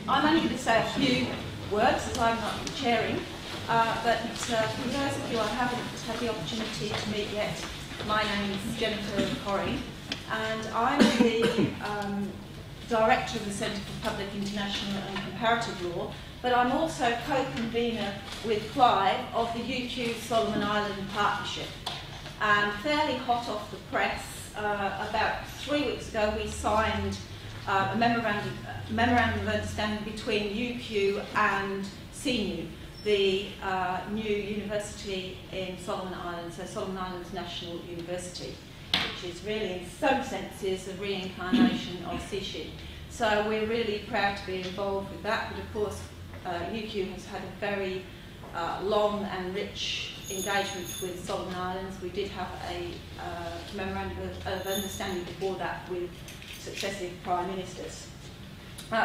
I'm only going to say a few words as I'm not chairing, but for those of you I haven't had the opportunity to meet yet, my name is Jennifer Corrin, and I'm the Director of the Centre for Public International and Comparative Law, but I'm also co-convenor with Clive of the UQ Solomon Island Partnership. And fairly hot off the press, about 3 weeks ago we signed a memorandum of understanding between UQ and CNU, the new university in Solomon Islands, so Solomon Islands National University, which is really in some senses a reincarnation of CSHI. So we're really proud to be involved with that, but of course UQ has had a very long and rich engagement with Solomon Islands. We did have a memorandum of understanding before that with successive Prime Ministers.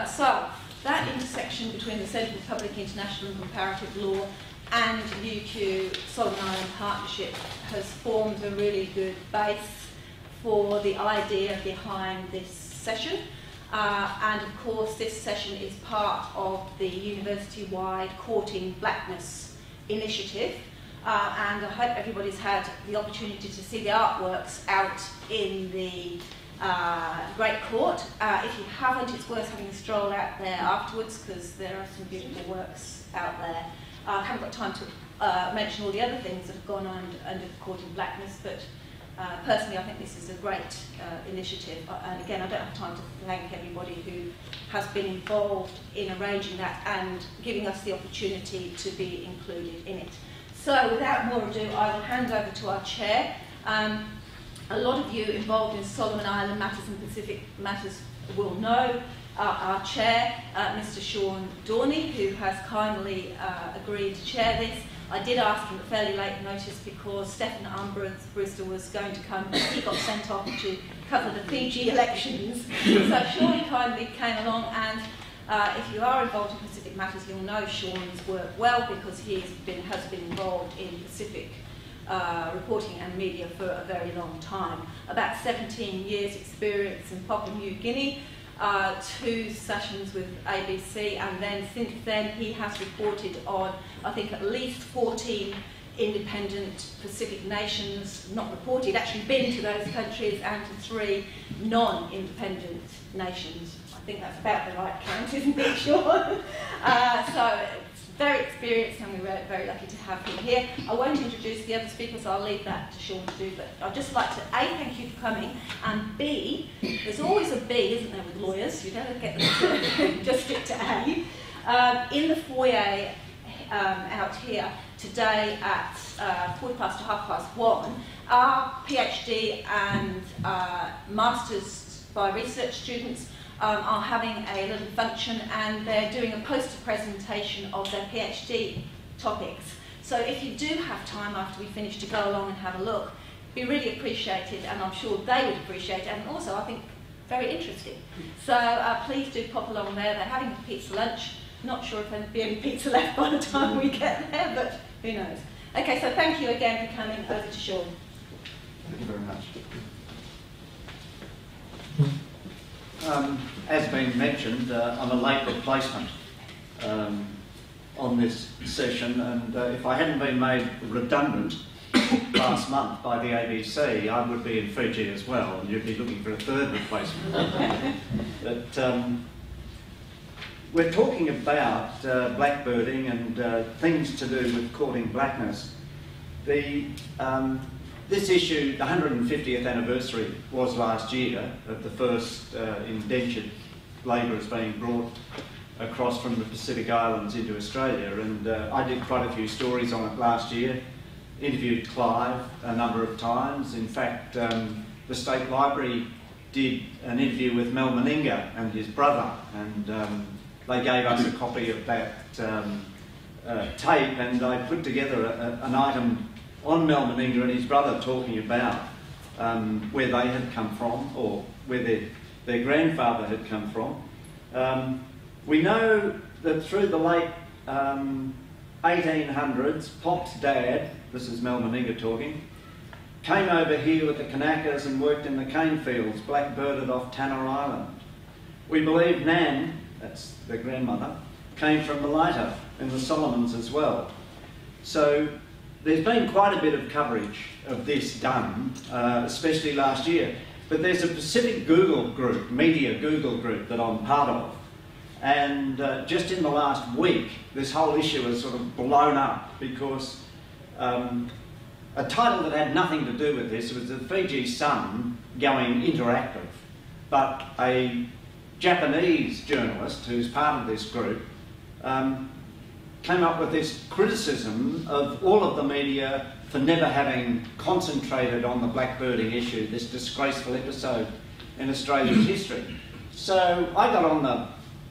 So that intersection between the Centre for Public International and Comparative Law and UQ Solomon Island Partnership has formed a really good base for the idea behind this session. And of course this session is part of the university-wide Courting Blakness initiative. And I hope everybody's had the opportunity to see the artworks out in the Great Court. If you haven't, it's worth having a stroll out there afterwards because there are some beautiful works out there. I haven't got time to mention all the other things that have gone on under the Courting Blakness, but personally I think this is a great initiative. And again, I don't have time to thank everybody who has been involved in arranging that and giving us the opportunity to be included in it. So without more ado, I will hand over to our chair. A lot of you involved in Solomon Island matters and Pacific matters will know our chair, Mr. Sean Dorney, who has kindly agreed to chair this. I did ask him at fairly late notice because Stefan Armbruster was going to come, but he got sent off to cover the Fiji elections. So Sean kindly came along, and if you are involved in Pacific matters, you'll know Sean's work well because he has been involved in Pacific reporting and media for a very long time. About 17 years experience in Papua New Guinea, 2 sessions with ABC, and then since then he has reported on, I think, at least 14 independent Pacific nations, not reported, actually been to those countries, and to 3 non-independent nations. I think that's about the right count, isn't it, Sean? So very experienced, and we're very lucky to have him here. I won't introduce the other speakers, I'll leave that to Sean to do, but I'd just like to A, thank you for coming, and B, there's always a B, isn't there, with lawyers? You never get them to just stick to A. In the foyer out here today at 1:15 to 1:30, our PhD and Masters by Research students are having a little function, and they're doing a poster presentation of their PhD topics. So if you do have time after we finish to go along and have a look, it'd be really appreciated, and I'm sure they would appreciate it, and also I think very interesting. So please do pop along there. They're having a pizza lunch. Not sure if there'll be any pizza left by the time we get there, but who knows. Okay, so thank you again for coming. Over to Sean. Thank you very much. As been mentioned, I'm a late replacement on this session, and if I hadn't been made redundant last month by the ABC, I would be in Fiji as well, and you'd be looking for a 3rd replacement. But we're talking about blackbirding and things to do with courting blackness. This issue, the 150th anniversary, was last year of the first indentured labourers being brought across from the Pacific Islands into Australia, and I did quite a few stories on it last year, interviewed Clive a number of times. In fact, the State Library did an interview with Mel Meninga and his brother, and they gave us a copy of that tape, and I put together an item on Mel Meninga and his brother talking about where they had come from, or where their grandfather had come from. We know that through the late 1800s, Pop's dad, this is Mel Meninga talking, came over here with the Kanakas and worked in the cane fields, blackbirded off Tanner Island. We believe Nan that's the grandmother, came from Malta in the Solomons as well. So there's been quite a bit of coverage of this done, especially last year. But there's a Pacific Google group, media Google group, that I'm part of. And just in the last week, this whole issue has sort of blown up because a title that had nothing to do with this was the Fiji Sun going interactive. But a Japanese journalist who's part of this group came up with this criticism of all of the media for never having concentrated on the blackbirding issue, this disgraceful episode in Australia's history. So I got on the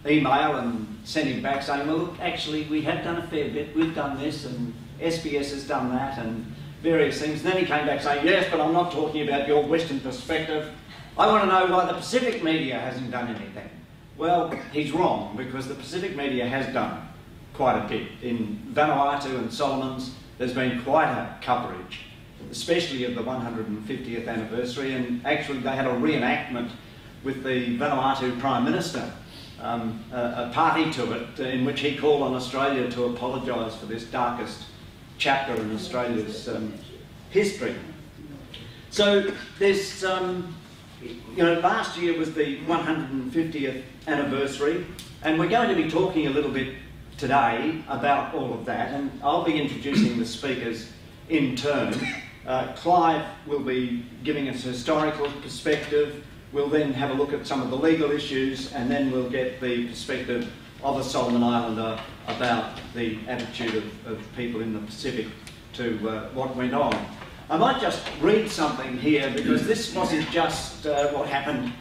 email and sent him back saying, well, look, actually, we have done a fair bit. We've done this, and SBS has done that, and various things. And then he came back saying, yes, but I'm not talking about your Western perspective. I want to know why the Pacific media hasn't done anything. Well, he's wrong, because the Pacific media has done quite a bit. In Vanuatu and Solomons, there's been quite a coverage, especially of the 150th anniversary, and actually they had a reenactment with the Vanuatu Prime Minister, a party to it, in which he called on Australia to apologise for this darkest chapter in Australia's history. So there's, you know, last year was the 150th anniversary, and we're going to be talking a little bit today about all of that, and I'll be introducing the speakers in turn. Clive will be giving us a historical perspective. We'll then have a look at some of the legal issues, and then we'll get the perspective of a Solomon Islander about the attitude of people in the Pacific to what went on. I might just read something here, because this wasn't just what happened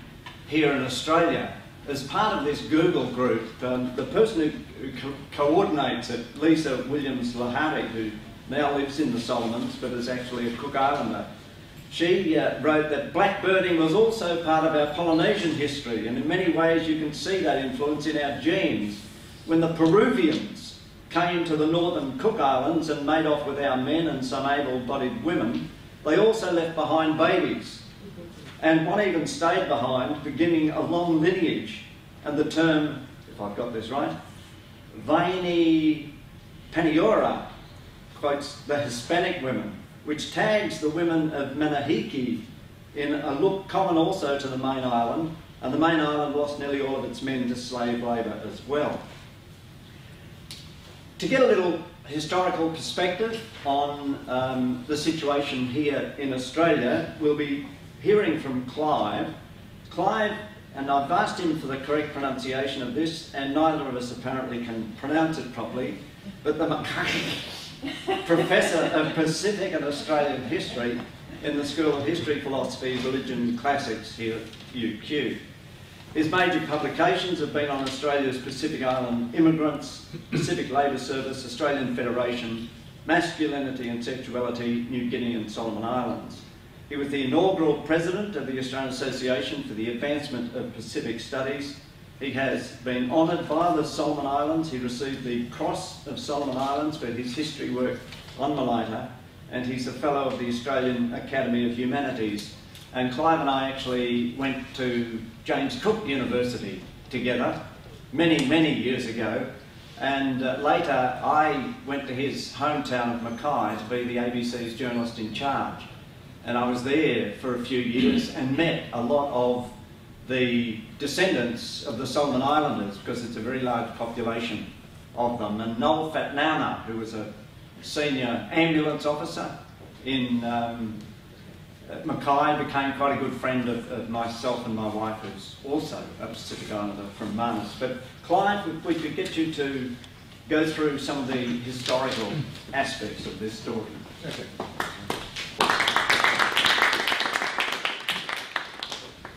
here in Australia. As part of this Google group, the person who coordinates it, Lisa Williams-Lahari, who now lives in the Solomons but is actually a Cook Islander, she wrote that blackbirding was also part of our Polynesian history, and in many ways you can see that influence in our genes. When the Peruvians came to the northern Cook Islands and made off with our men and some able-bodied women, they also left behind babies. And one even stayed behind, beginning a long lineage. And the term, if I've got this right, Beirne Paniora, quotes the Hispanic women, which tags the women of Manahiki in a look common also to the main island, and the main island lost nearly all of its men to slave labour as well. To get a little historical perspective on the situation here in Australia, we'll be hearing from Clive. Clive, and I've asked him for the correct pronunciation of this, and neither of us apparently can pronounce it properly, but the Professor of Pacific and Australian History in the School of History, Philosophy, Religion and Classics here at UQ. His major publications have been on Australia's Pacific Island immigrants, Pacific Labour Service, Australian Federation, masculinity and sexuality, New Guinea and Solomon Islands. He was the inaugural president of the Australian Association for the Advancement of Pacific Studies. He has been honoured by the Solomon Islands. He received the Cross of Solomon Islands for his history work on Malta, and he's a fellow of the Australian Academy of Humanities. And Clive and I actually went to James Cook University together many, many years ago, and later I went to his hometown of Mackay to be the ABC's journalist in charge. And I was there for a few years and met a lot of the descendants of the Solomon Islanders, because it's a very large population of them. And Noel Fatnana, who was a senior ambulance officer in Mackay, became quite a good friend of myself and my wife, who's also a Pacific Islander from Manus. But Clive, if we could get you to go through some of the historical aspects of this story. Okay.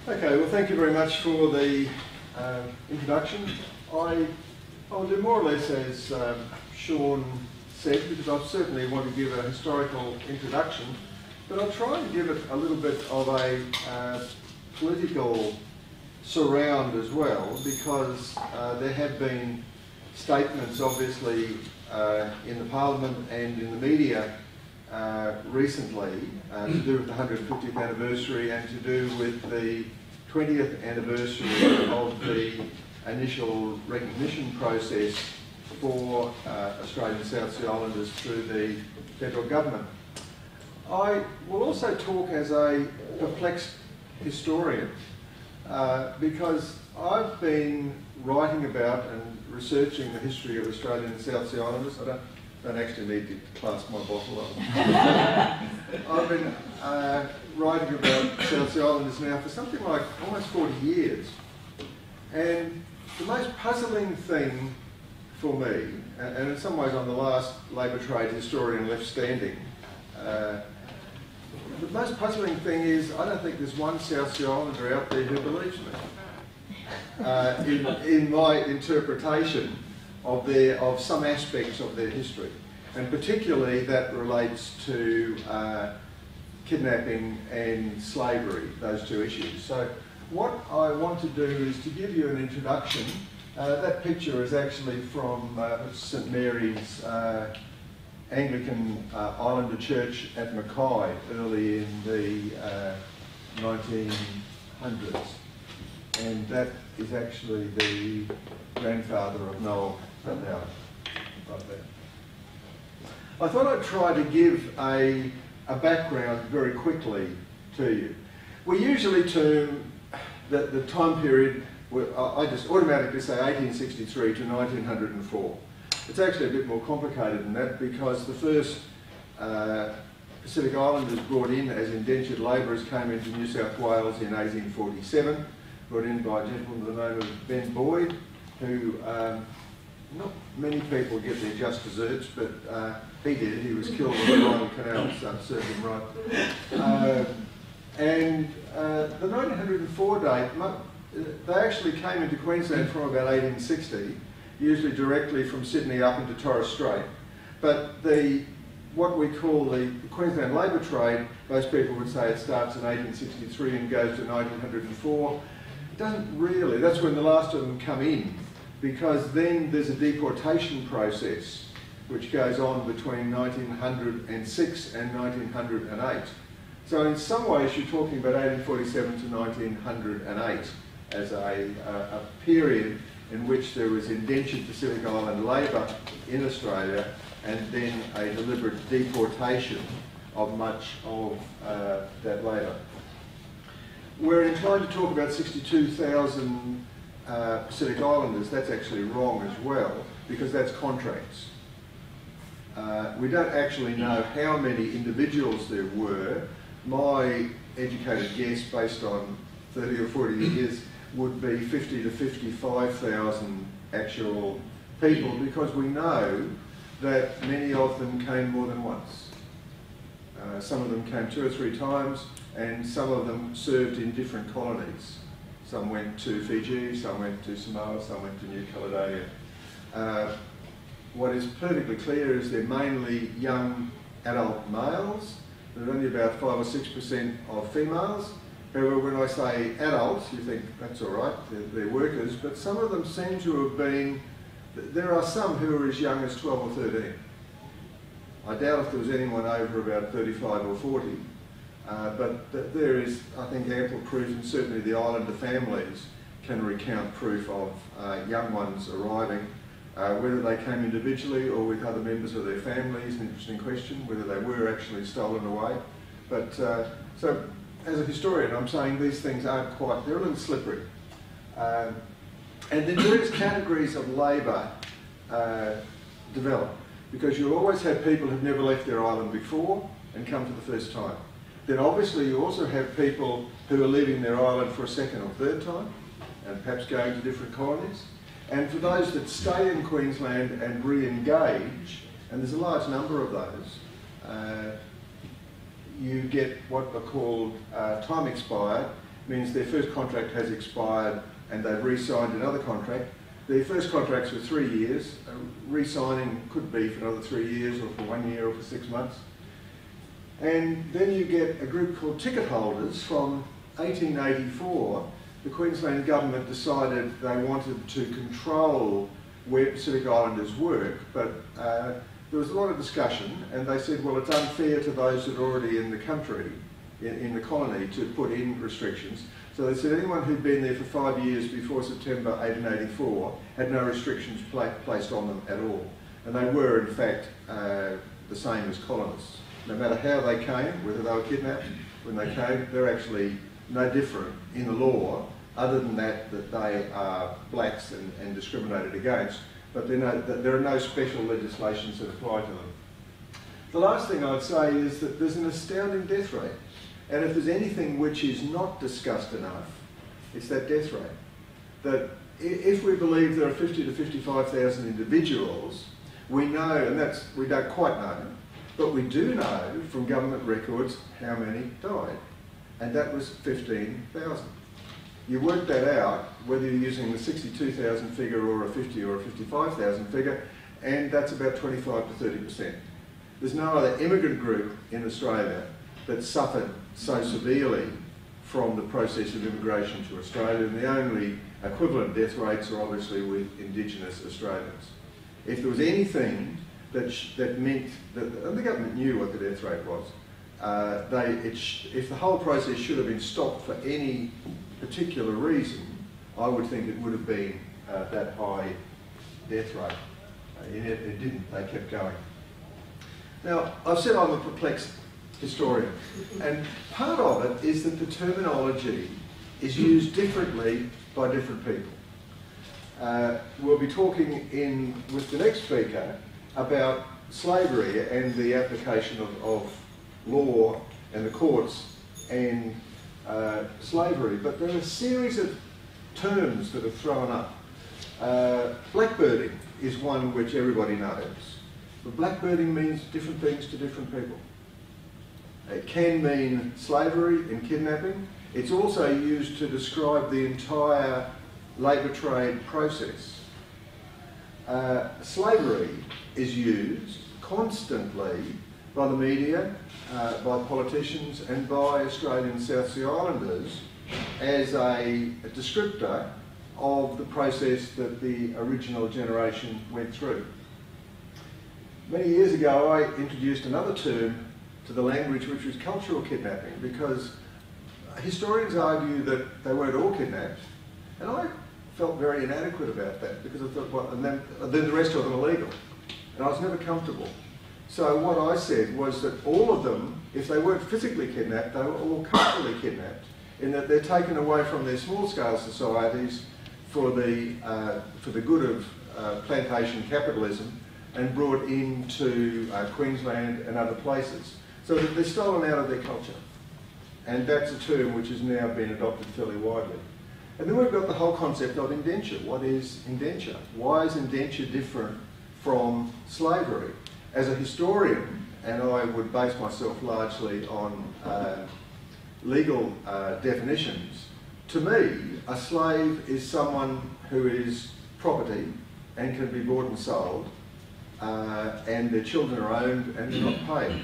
Okay, well, thank you very much for the introduction. I will do more or less as Sean said, because I certainly want to give a historical introduction, but I'll try and give it a little bit of a political surround as well, because there have been statements, obviously, in the Parliament and in the media recently to do with the 150th anniversary and to do with the 20th anniversary of the initial recognition process for Australian South Sea Islanders through the federal government. I will also talk as a perplexed historian because I've been writing about and researching the history of Australian South Sea Islanders. I don't actually need to clasp my bottle up. I've been writing about South Sea Islanders now for something like almost 40 years. And the most puzzling thing for me, and in some ways I'm the last labour trade historian left standing, the most puzzling thing is I don't think there's one South Sea Islander out there who believes me in my interpretation of some aspects of their history, and particularly that relates to kidnapping and slavery, those two issues. So what I want to do is to give you an introduction. That picture is actually from St Mary's Anglican Islander Church at Mackay early in the 1900s. And that is actually the grandfather of Noel now, right there. I thought I'd try to give a background very quickly to you. We usually term the time period, I just automatically say 1863 to 1904. It's actually a bit more complicated than that because the first Pacific Islanders brought in as indentured labourers came into New South Wales in 1847, brought in by a gentleman by the name of Ben Boyd, who not many people get their just desserts, but he did. He was killed on the Guadalcanal, so served him right. And the 1904 date, they actually came into Queensland from about 1860, usually directly from Sydney up into Torres Strait. But what we call the Queensland labour trade, most people would say it starts in 1863 and goes to 1904. It doesn't really. That's when the last of them come in, because then there's a deportation process which goes on between 1906 and 1908. So in some ways you're talking about 1847 to 1908 as a period in which there was indentured Pacific Island labour in Australia and then a deliberate deportation of much of that labour. We're inclined to talk about 62,000 Pacific Islanders. That's actually wrong as well, because that's contracts. We don't actually know how many individuals there were. My educated guess, based on 30 or 40 years, would be 50 to 55,000 actual people, because we know that many of them came more than once. Some of them came 2 or 3 times, and some of them served in different colonies. Some went to Fiji, some went to Samoa, some went to New Caledonia. What is perfectly clear is they're mainly young adult males. There's only about 5 or 6% of females. However, when I say adults, you think that's all right, they're workers, but some of them seem to have been, there are some who are as young as 12 or 13. I doubt if there was anyone over about 35 or 40, but there is, I think, ample proof, and certainly the Islander families can recount proof of young ones arriving. Whether they came individually or with other members of their family is an interesting question, whether they were actually stolen away. But so, as a historian, I'm saying these things aren't quite, they're a little slippery. And then various categories of labour develop, because you'll always have people who've never left their island before and come for the first time. Then obviously you also have people who are leaving their island for a second or third time, and perhaps going to different colonies. And for those that stay in Queensland and re-engage, and there's a large number of those, you get what are called time expired, means their first contract has expired and they've re-signed another contract. Their first contracts were 3 years, re-signing could be for another 3 years or for 1 year or for 6 months. And then you get a group called ticket holders. From 1884, the Queensland government decided they wanted to control where Pacific Islanders work, but there was a lot of discussion, and they said, well, it's unfair to those that are already in the country, in the colony, to put in restrictions. So they said anyone who'd been there for 5 years before September 1884 had no restrictions placed on them at all. And they were, in fact, the same as colonists. No matter how they came, whether they were kidnapped, when they came, they're actually no different in the law, other than that they are blacks and discriminated against, but there are no special legislations that apply to them. The last thing I'd say is that there's an astounding death rate. And if there's anything which is not discussed enough, it's that death rate. That if we believe there are 50 to 55,000 individuals, we know, and we don't quite know, but we do know from government records how many died. And that was 15,000. You work that out, whether you're using the 62,000 figure or a 50 or a 55,000 figure, and that's about 25 to 30%. There's no other immigrant group in Australia that suffered so severely from the process of immigration to Australia, and the only equivalent death rates are obviously with Indigenous Australians. If there was anything that meant that, and the government knew what the death rate was, if the whole process should have been stopped for any particular reason, I would think it would have been that high death rate. It didn't, they kept going. Now, I've said I'm a perplexed historian, and part of it is that the terminology is used differently by different people. We'll be talking with the next speaker about slavery and the application of law and the courts and slavery, but there are a series of terms that are thrown up. Blackbirding is one which everybody knows, but blackbirding means different things to different people. It can mean slavery and kidnapping. It's also used to describe the entire labour trade process. Slavery is used constantly by the media, by politicians and by Australian South Sea Islanders as a descriptor of the process that the original generation went through. Many years ago I introduced another term to the language, which was cultural kidnapping, because historians argue that they weren't all kidnapped, and I felt very inadequate about that, because I thought, well, and then the rest of them are legal, and I was never comfortable. So what I said was that all of them, if they weren't physically kidnapped, they were all culturally kidnapped, in that they're taken away from their small-scale societies for the good of plantation capitalism and brought into Queensland and other places, so that they're stolen out of their culture. And that's a term which has now been adopted fairly widely. And then we've got the whole concept of indenture. What is indenture? Why is indenture different from slavery? As a historian, and I would base myself largely on legal definitions, to me, a slave is someone who is property and can be bought and sold, and their children are owned and they're not paid.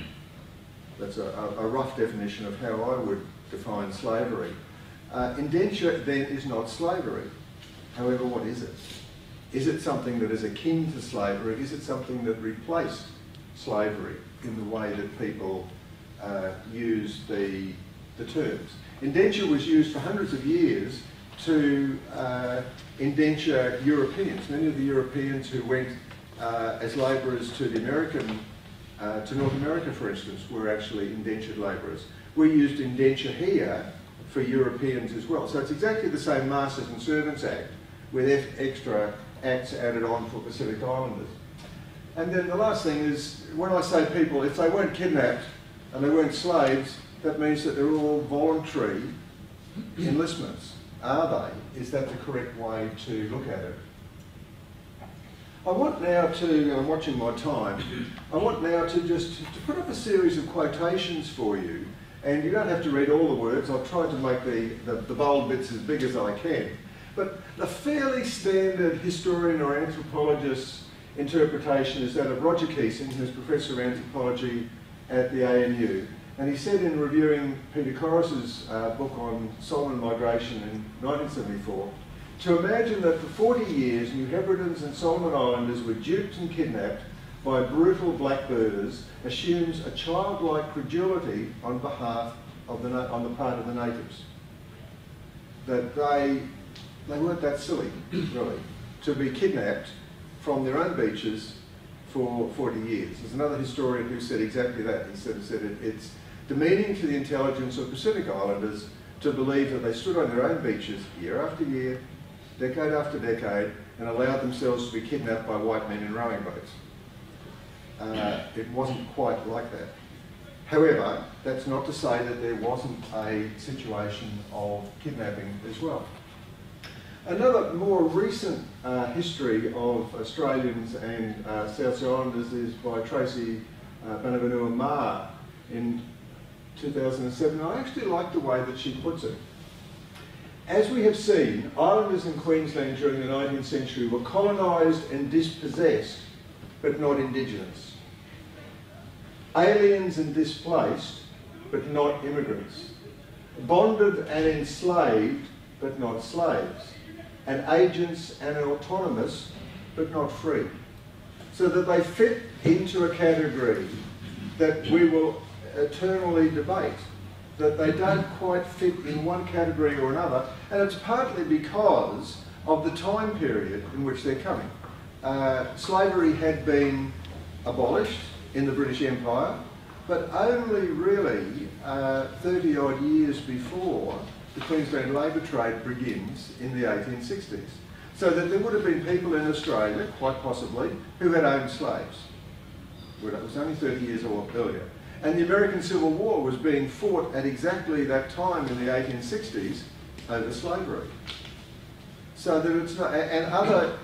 That's a rough definition of how I would define slavery. Indenture then is not slavery. However, what is it? Is it something that is akin to slavery? Is it something that replaced slavery in the way that people use the terms? Indenture was used for hundreds of years to indenture Europeans. Many of the Europeans who went as labourers to North America, for instance, were actually indentured labourers. We used indenture here for Europeans as well. So it's exactly the same Masters and Servants Act, with extra acts added on for Pacific Islanders. And then the last thing is, when I say people, if they weren't kidnapped and they weren't slaves, that means that they're all voluntary enlistments. Are they? Is that the correct way to look at it? I want now to, I'm watching my time, I want now to just to put up a series of quotations for you, and you don't have to read all the words. I've tried to make the bold bits as big as I can. But a fairly standard historian or anthropologist interpretation is that of Roger Keesing, who's Professor of Anthropology at the ANU. And he said in reviewing Peter Corris's book on Solomon migration in 1974, to imagine that for 40 years New Hebrides and Solomon Islanders were duped and kidnapped by brutal blackbirders assumes a childlike credulity on the part of the natives. that they weren't that silly, really, to be kidnapped from their own beaches for 40 years. There's another historian who said exactly that. He said it's demeaning to the intelligence of Pacific Islanders to believe that they stood on their own beaches year after year, decade after decade, and allowed themselves to be kidnapped by white men in rowing boats. It wasn't quite like that. However, that's not to say that there wasn't a situation of kidnapping as well. Another more recent history of Australians and South Sea Islanders is by Tracy Banavanua-Marr in 2007. I actually like the way that she puts it. As we have seen, islanders in Queensland during the 19th century were colonised and dispossessed, but not indigenous. Aliens and displaced, but not immigrants. Bonded and enslaved, but not slaves. And agents and autonomous, but not free. So that they fit into a category that we will eternally debate, that they don't quite fit in one category or another, and it's partly because of the time period in which they're coming. Slavery had been abolished in the British Empire, but only really 30 odd years before the Queensland labour trade begins in the 1860s. So that there would have been people in Australia, quite possibly, who had owned slaves. Well, it was only 30 years earlier. And the American Civil War was being fought at exactly that time in the 1860s over slavery. So that it's not, and other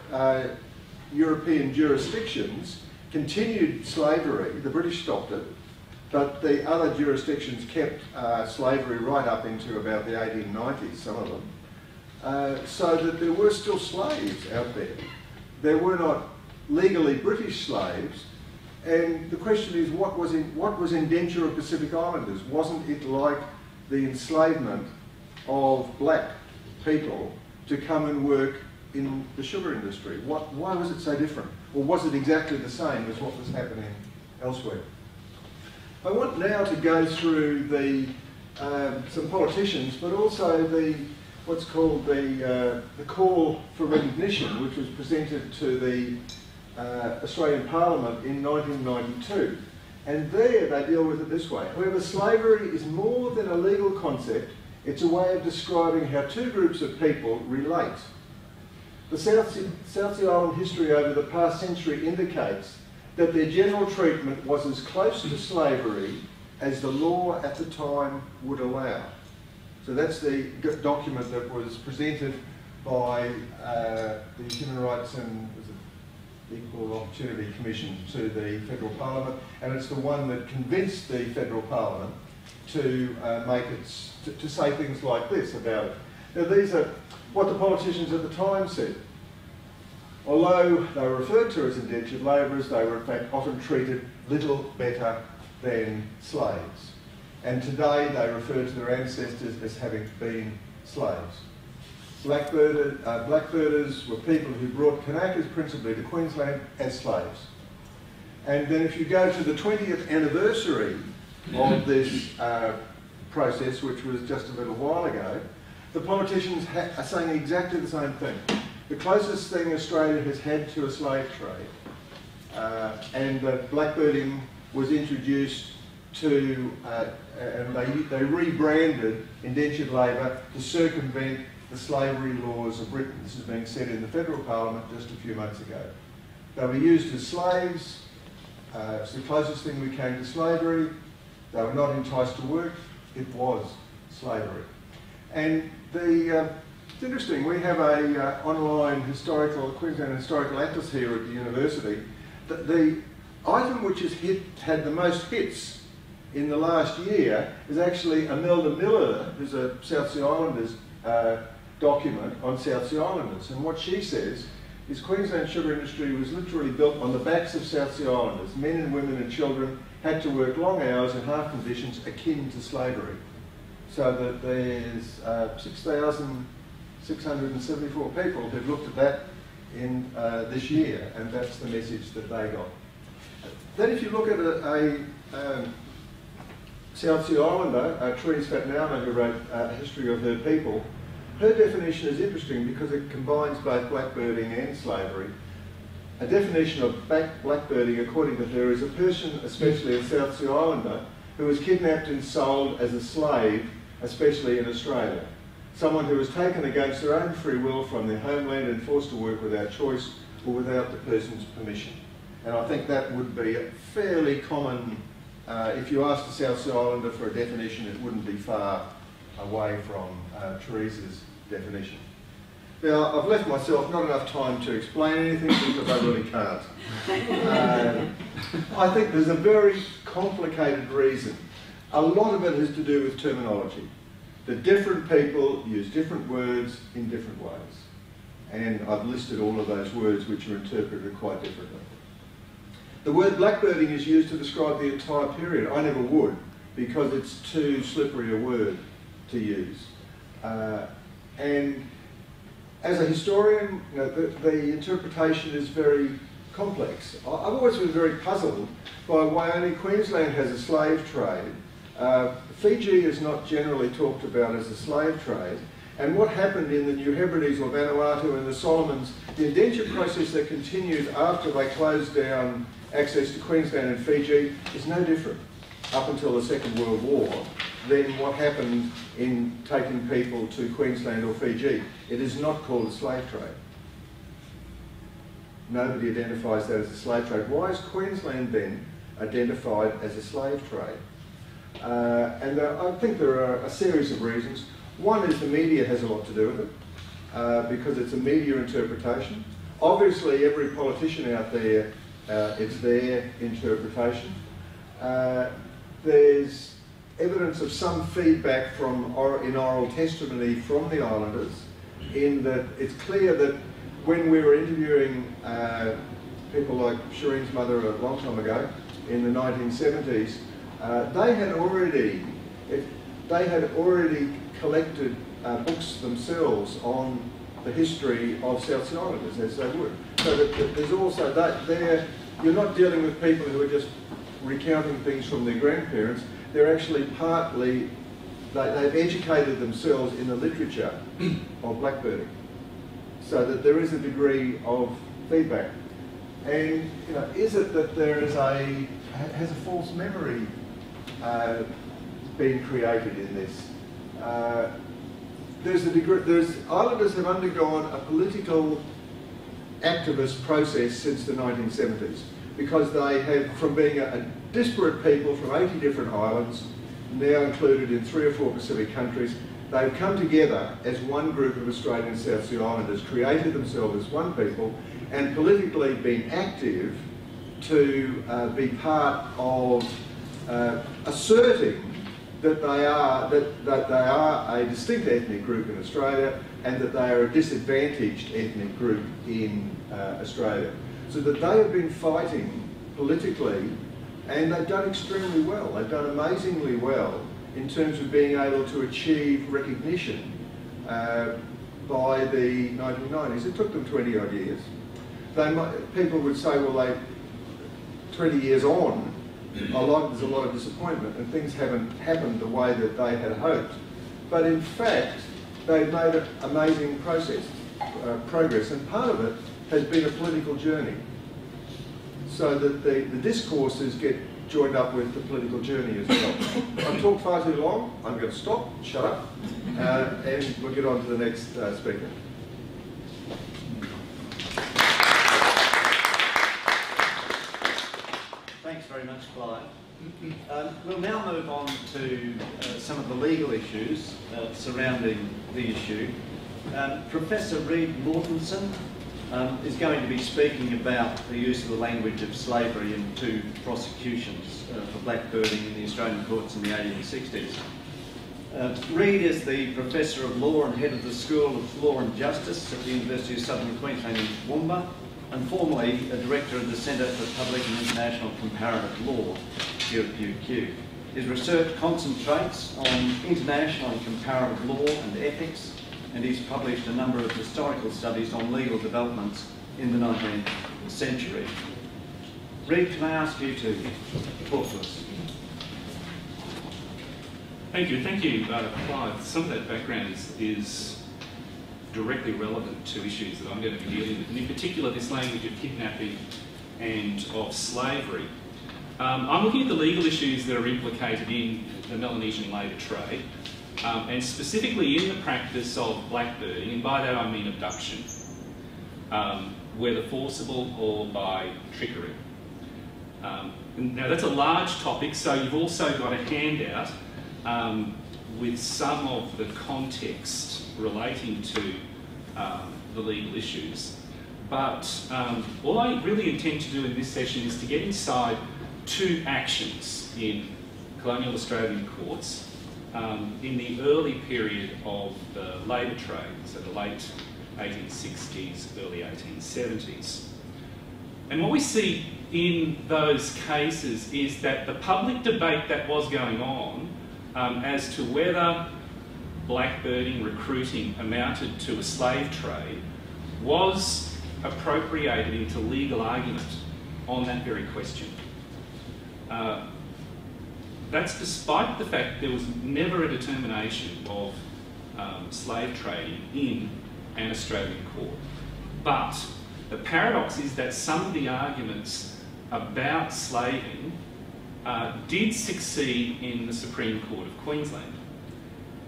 European jurisdictions continued slavery. The British stopped it, but the other jurisdictions kept slavery right up into about the 1890s, some of them, so that there were still slaves out there. There were not legally British slaves, and the question is, what was indenture of Pacific Islanders? Wasn't it like the enslavement of black people to come and work in the sugar industry? Why was it so different? Or was it exactly the same as what was happening elsewhere? I want now to go through some politicians, but also what's called the call for recognition, which was presented to the Australian Parliament in 1992. And there they deal with it this way. However, slavery is more than a legal concept, it's a way of describing how two groups of people relate. The South Sea Island history over the past century indicates that their general treatment was as close to slavery as the law at the time would allow. So that's the document that was presented by the Human Rights and Equal Opportunity Commission to the Federal Parliament, and it's the one that convinced the Federal Parliament to to say things like this about it. Now these are what the politicians at the time said. Although they were referred to as indentured labourers, they were in fact often treated little better than slaves. And today they refer to their ancestors as having been slaves. Blackbirders were people who brought Kanakas principally to Queensland as slaves. And then if you go to the 20th anniversary of this process, which was just a little while ago, the politicians are saying exactly the same thing. The closest thing Australia has had to a slave trade, and that blackbirding was introduced to, and they rebranded indentured labour to circumvent the slavery laws of Britain. This is being said in the Federal Parliament just a few months ago. They were used as slaves. It's the closest thing we came to slavery. They were not enticed to work. It was slavery. And it's interesting, we have a online Queensland historical atlas here at the university. The item which has had the most hits in the last year is actually Imelda Miller, who's a South Sea Islanders document on South Sea Islanders. And what she says is Queensland sugar industry was literally built on the backs of South Sea Islanders. Men and women and children had to work long hours in harsh conditions akin to slavery. So that there's 6,674 people who've looked at that in this year, and that's the message that they got. Then if you look at a South Sea Islander, Therese Fatnauna, who wrote A History of Her People, her definition is interesting because it combines both blackbirding and slavery. A definition of blackbirding, according to her, is a person, especially a South Sea Islander, who is kidnapped and sold as a slave, especially in Australia. Someone who is taken against their own free will from their homeland and forced to work without choice or without the person's permission. And I think that would be a fairly common, if you asked a South Sea Islander for a definition, it wouldn't be far away from Teresa's definition. Now, I've left myself not enough time to explain anything because I really can't. I think there's a very complicated reason. A lot of it has to do with terminology. That different people use different words in different ways. And I've listed all of those words which are interpreted quite differently. The word blackbirding is used to describe the entire period. I never would, because it's too slippery a word to use. And as a historian, you know, the interpretation is very complex. I've always been very puzzled by why only Queensland has a slave trade. Fiji is not generally talked about as a slave trade. And what happened in the New Hebrides or Vanuatu and the Solomons, the indentured process that continued after they closed down access to Queensland and Fiji is no different up until the Second World War than what happened in taking people to Queensland or Fiji. It is not called a slave trade. Nobody identifies that as a slave trade. Why is Queensland then identified as a slave trade? And I think there are a series of reasons. One is the media has a lot to do with it, because it's a media interpretation. Obviously, every politician out there, it's their interpretation. There's evidence of some feedback from in oral testimony from the islanders, in that it's clear that when we were interviewing people like Shireen's mother a long time ago, in the 1970s, they had already collected books themselves on the history of South Sea Islanders, as they would. So that there's also that there, you're not dealing with people who are just recounting things from their grandparents. They're actually partly, they've educated themselves in the literature of blackbirding, so that there is a degree of feedback. And you know, is it that there is has a false memory been created in this? Islanders have undergone a political activist process since the 1970s, because they have, from being a disparate people from 80 different islands, now included in 3 or 4 Pacific countries, they've come together as one group of Australian South Sea Islanders, created themselves as one people, and politically been active to be part of asserting that they are a distinct ethnic group in Australia, and that they are a disadvantaged ethnic group in Australia. So that they have been fighting politically, and they've done extremely well. They've done amazingly well in terms of being able to achieve recognition by the 1990s. It took them 20 odd years. People would say, well, 20 years on, there's a lot of disappointment, and things haven't happened the way that they had hoped. But in fact, they've made an amazing progress, and part of it has been a political journey, so that the discourses get joined up with the political journey as well. I've talked far too long. I'm going to stop, shut up, and we'll get on to the next speaker. Thanks very much, Clive. We'll now move on to some of the legal issues surrounding the issue. Professor Reid Mortensen is going to be speaking about the use of the language of slavery in 2 prosecutions for blackbirding in the Australian courts in the 1860s. Reid is the Professor of Law and Head of the School of Law and Justice at the University of Southern Queensland in Toowoomba, and formerly a Director of the Centre for Public and International Comparative Law here at UQ. His research concentrates on international and comparative law and ethics, and he's published a number of historical studies on legal developments in the 19th century. Reid, can I ask you to talk to us? Thank you, Clive. Some of that background is directly relevant to issues that I'm going to be dealing with, and in particular this language of kidnapping and of slavery. I'm looking at the legal issues that are implicated in the Melanesian labour trade, and specifically in the practice of blackbirding, and by that I mean abduction, whether forcible or by trickery. Now that's a large topic, so you've also got a handout with some of the context relating to the legal issues. But all I really intend to do in this session is to get inside two actions in colonial Australian courts in the early period of the labour trade, so the late 1860s, early 1870s. And what we see in those cases is that the public debate that was going on as to whether blackbirding, recruiting amounted to a slave trade was appropriated into legal argument on that very question. That's despite the fact there was never a determination of slave trading in an Australian court. But the paradox is that some of the arguments about slaving did succeed in the Supreme Court of Queensland,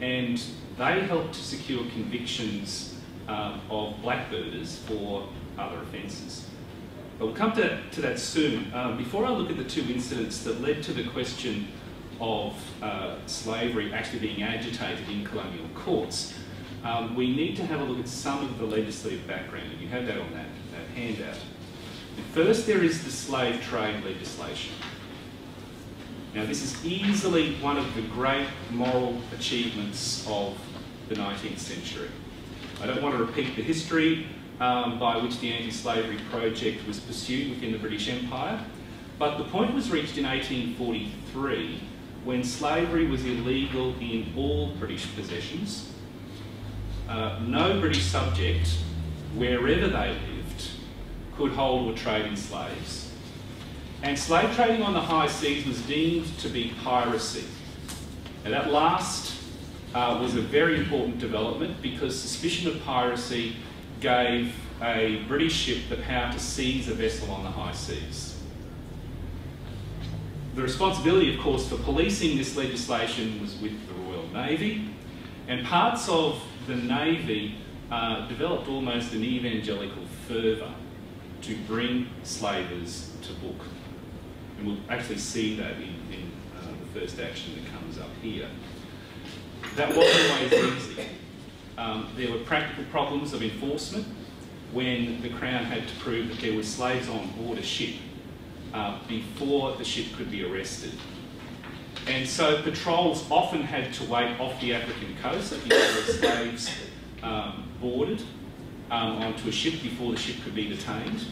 and they helped to secure convictions of blackbirders for other offences. But we'll come to that soon. Before I look at the two incidents that led to the question of slavery actually being agitated in colonial courts, we need to have a look at some of the legislative background, and you have that on that handout. And first, there is the slave trade legislation. Now, this is easily one of the great moral achievements of the 19th century. I don't want to repeat the history by which the anti-slavery project was pursued within the British Empire, but the point was reached in 1843 when slavery was illegal in all British possessions. No British subject, wherever they lived, could hold or trade in slaves. And slave trading on the high seas was deemed to be piracy. Now that last was a very important development because suspicion of piracy gave a British ship the power to seize a vessel on the high seas. The responsibility, of course, for policing this legislation was with the Royal Navy, and parts of the Navy developed almost an evangelical fervour to bring slavers to book. And we'll actually see that in the first action that comes up here. That wasn't always easy. There were practical problems of enforcement when the Crown had to prove that there were slaves on board a ship before the ship could be arrested. And so patrols often had to wait off the African coast before slaves boarded onto a ship before the ship could be detained.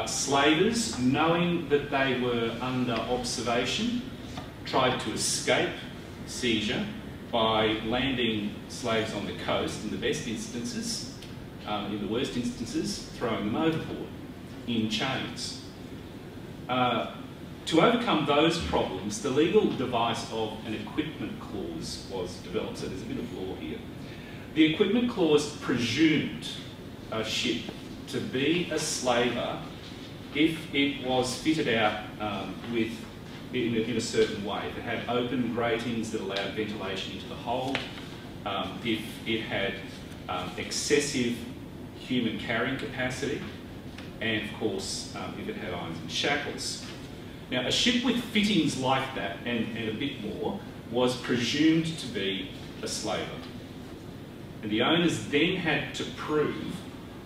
Slavers, knowing that they were under observation, tried to escape seizure by landing slaves on the coast in the best instances, in the worst instances, throwing them overboard in chains. To overcome those problems, the legal device of an equipment clause was developed. So there's a bit of law here. The equipment clause presumed a ship to be a slaver if it was fitted out in a certain way. If it had open gratings that allowed ventilation into the hold, if it had excessive human carrying capacity, and of course, if it had irons and shackles. Now, a ship with fittings like that, and a bit more, was presumed to be a slaver. And the owners then had to prove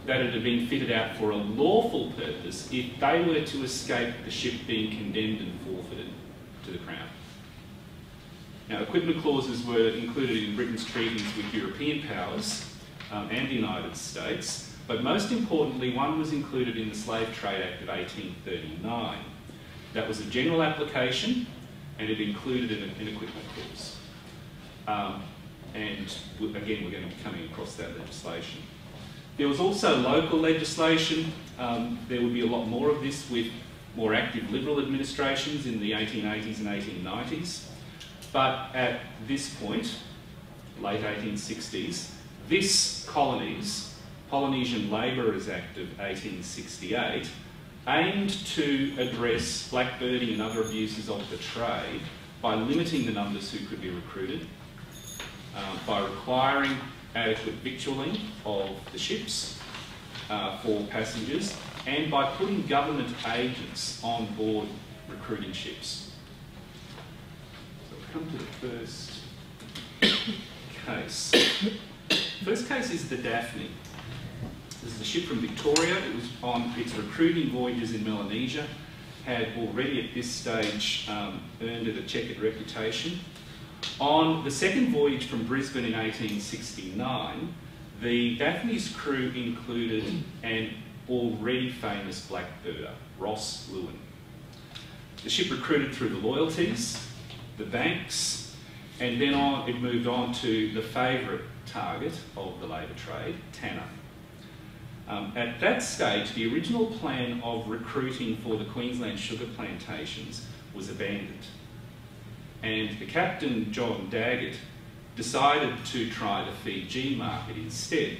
that it had been fitted out for a lawful purpose if they were to escape the ship being condemned and forfeited to the Crown. Now, equipment clauses were included in Britain's treaties with European powers and the United States, but most importantly, one was included in the Slave Trade Act of 1839. That was a general application, and it included an equipment clause. And again, we're going to be coming across that legislation. There was also local legislation. There would be a lot more of this with more active Liberal administrations in the 1880s and 1890s. But at this point, late 1860s, This colony's Polynesian Labourers Act of 1868 aimed to address blackbirding and other abuses of the trade by limiting the numbers who could be recruited, by requiring adequate victualling of the ships for passengers, and by putting government agents on board recruiting ships. So we'll come to the first case. The first case is the Daphne. This is a ship from Victoria. It was on its recruiting voyages in Melanesia, had already at this stage earned it a checkered reputation. On the second voyage from Brisbane in 1869, the Daphne's crew included an already famous blackbirder, Ross Lewin. The ship recruited through the loyalties, the banks, and then it moved on to the favourite target of the labour trade, tanner. At that stage, the original plan of recruiting for the Queensland sugar plantations was abandoned, and the captain, John Daggett, decided to try the Fiji market instead.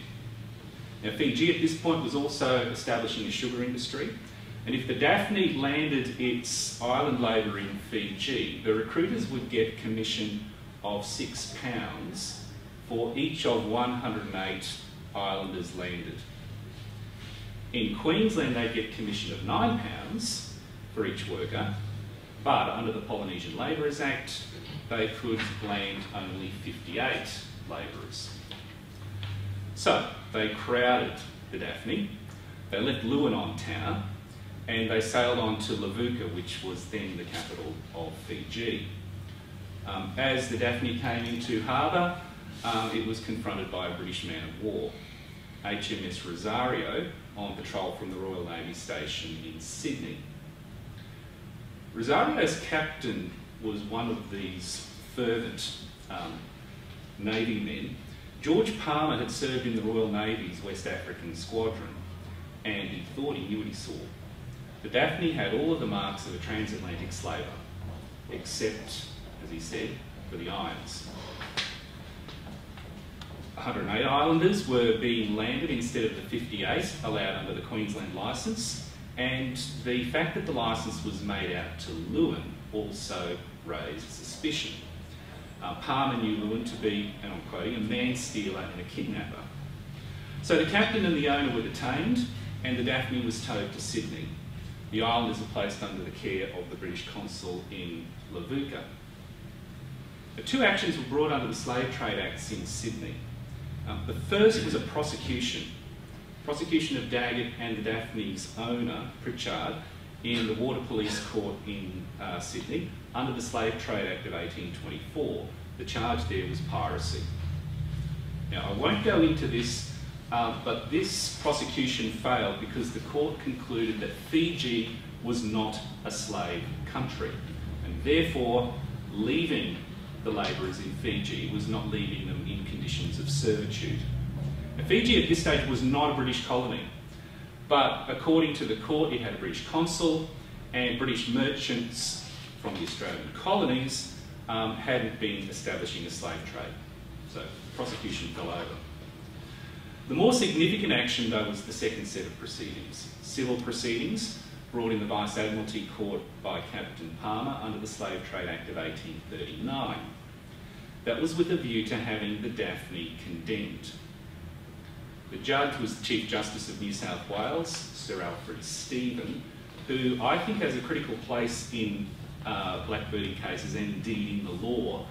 Now, Fiji at this point was also establishing a sugar industry, and if the Daphne landed its island labour in Fiji, the recruiters would get commission of £6 for each of 108 islanders landed. In Queensland, they get commission of £9 for each worker, but under the Polynesian Labourers Act, they could land only 58 labourers. So they crowded the Daphne, they left Lewin on Tanner, and they sailed on to Levuka, which was then the capital of Fiji. As the Daphne came into harbour, it was confronted by a British man of war, HMS Rosario, on patrol from the Royal Navy station in Sydney. Rosario's captain was one of these fervent Navy men. George Palmer had served in the Royal Navy's West African Squadron, and he thought he knew what he saw. The Daphne had all of the marks of a transatlantic slaver, except, as he said, for the irons. 108 islanders were being landed instead of the 58 allowed under the Queensland licence, and the fact that the licence was made out to Lewin also raised suspicion. Palmer knew Lewin to be, and I'm quoting, a man-stealer and a kidnapper. So the captain and the owner were detained, and the Daphne was towed to Sydney. The islanders were placed under the care of the British consul in Levuka. The two actions were brought under the Slave Trade Acts in Sydney. The first was a prosecution of Daggett and the Daphne's owner, Pritchard, in the Water Police Court in Sydney under the Slave Trade Act of 1824. The charge there was piracy. Now, I won't go into this, but this prosecution failed because the court concluded that Fiji was not a slave country, and therefore leaving the labourers in Fiji was not leaving them in conditions of servitude. Now, Fiji at this stage was not a British colony, but according to the court it had a British consul, and British merchants from the Australian colonies hadn't been establishing a slave trade. So the prosecution fell over. The more significant action, though, was the second set of proceedings. Civil proceedings brought in the Vice Admiralty Court by Captain Palmer under the Slave Trade Act of 1839. That was with a view to having the Daphne condemned. The judge was the Chief Justice of New South Wales, Sir Alfred Stephen, who I think has a critical place in blackbirding cases and indeed in the law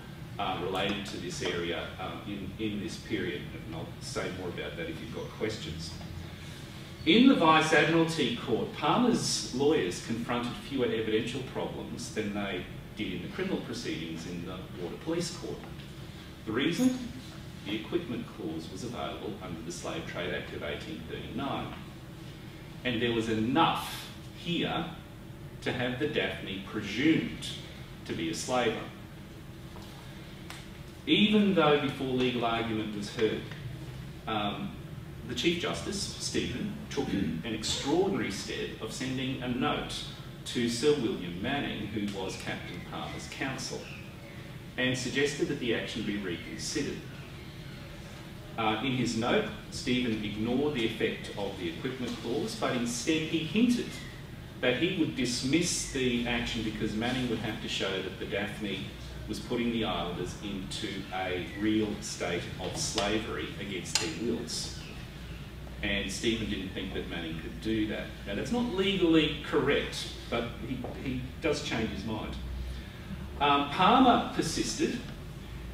related to this area in this period. And I'll say more about that if you've got questions. In the Vice Admiralty Court, Palmer's lawyers confronted fewer evidential problems than they did in the criminal proceedings in the Water Police Court. The reason? The equipment clause was available under the Slave Trade Act of 1839. And there was enough here to have the Daphne presumed to be a slaver. Even though before legal argument was heard, the Chief Justice, Stephen, took an extraordinary step of sending a note to Sir William Manning, who was Captain Palmer's counsel, and suggested that the action be reconsidered. In his note, Stephen ignored the effect of the equipment clause, but instead he hinted that he would dismiss the action because Manning would have to show that the Daphne was putting the islanders into a real state of slavery against their wills. And Stephen didn't think that Manning could do that. Now, that's not legally correct, but he does change his mind. Palmer persisted,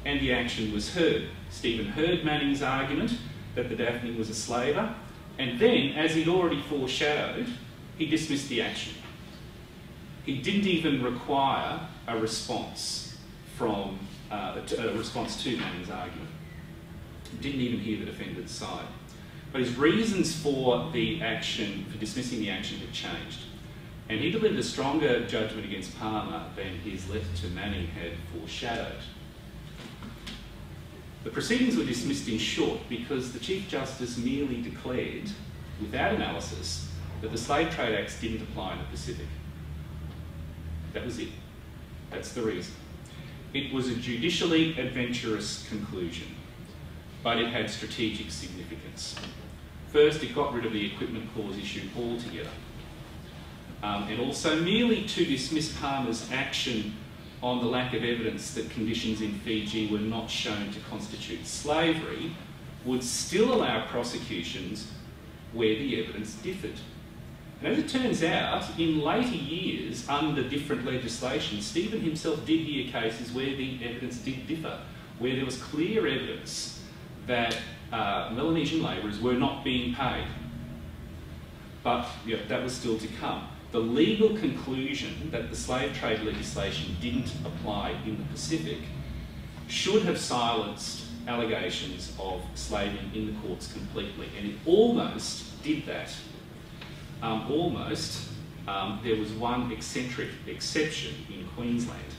and the action was heard. Stephen heard Manning's argument that the Daphne was a slaver, and then, as he'd already foreshadowed, he dismissed the action. He didn't even require a response from a response to Manning's argument. He didn't even hear the defendant's side. But his reasons for the action, for dismissing the action, had changed. And he delivered a stronger judgment against Palmer than his letter to Manning had foreshadowed. The proceedings were dismissed in short because the Chief Justice merely declared, without analysis, that the Slave Trade Acts didn't apply in the Pacific. That was it. That's the reason. It was a judicially adventurous conclusion, but it had strategic significance. First, it got rid of the equipment clause issue altogether. And also, merely to dismiss Palmer's action on the lack of evidence that conditions in Fiji were not shown to constitute slavery would still allow prosecutions where the evidence differed. And as it turns out, in later years, under different legislation, Stephen himself did hear cases where the evidence did differ, where there was clear evidence that Melanesian labourers were not being paid. But that was still to come. The legal conclusion that the slave trade legislation didn't apply in the Pacific should have silenced allegations of slaving in the courts completely, and it almost did that. There was one eccentric exception in Queensland,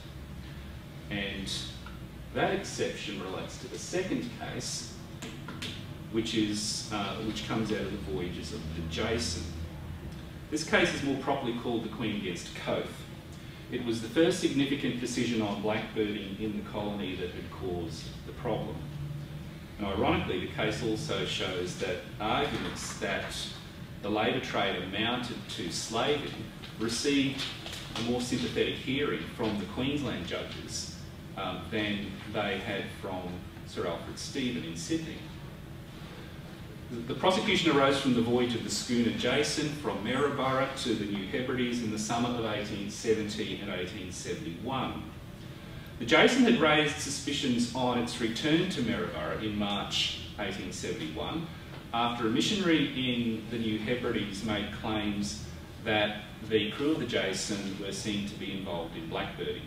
and that exception relates to the second case, which comes out of the voyages of the Jason. This case is more properly called the Queen against Coath. It was the first significant decision on blackbirding in the colony that had caused the problem. And ironically, the case also shows that arguments that the labour trade amounted to slaving received a more sympathetic hearing from the Queensland judges than they had from Sir Alfred Stephen in Sydney. The prosecution arose from the voyage of the schooner Jason from Maryborough to the New Hebrides in the summer of 1870 and 1871. The Jason had raised suspicions on its return to Maryborough in March 1871 after a missionary in the New Hebrides made claims that the crew of the Jason were seen to be involved in blackbirding.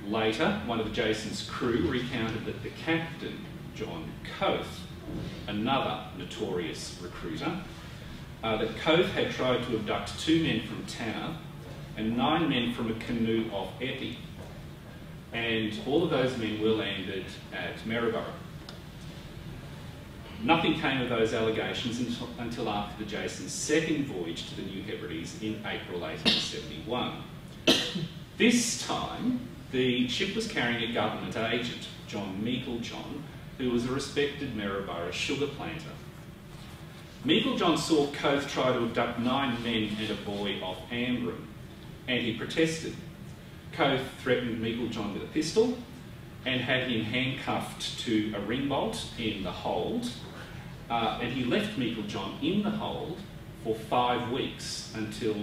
Later, one of the Jason's crew recounted that the captain, John Coath, another notorious recruiter, that Coath had tried to abduct 2 men from Tanner and 9 men from a canoe off Eppie, and all of those men were landed at Maryborough. Nothing came of those allegations until after the Jason's second voyage to the New Hebrides in April 1871. This time, the ship was carrying a government agent, John Meiklejohn, who was a respected Maryborough sugar planter. Meiklejohn saw Coath try to abduct 9 men and a boy off Armbruster, and he protested. Coath threatened Meiklejohn with a pistol and had him handcuffed to a ring bolt in the hold, and he left Meiklejohn in the hold for 5 weeks until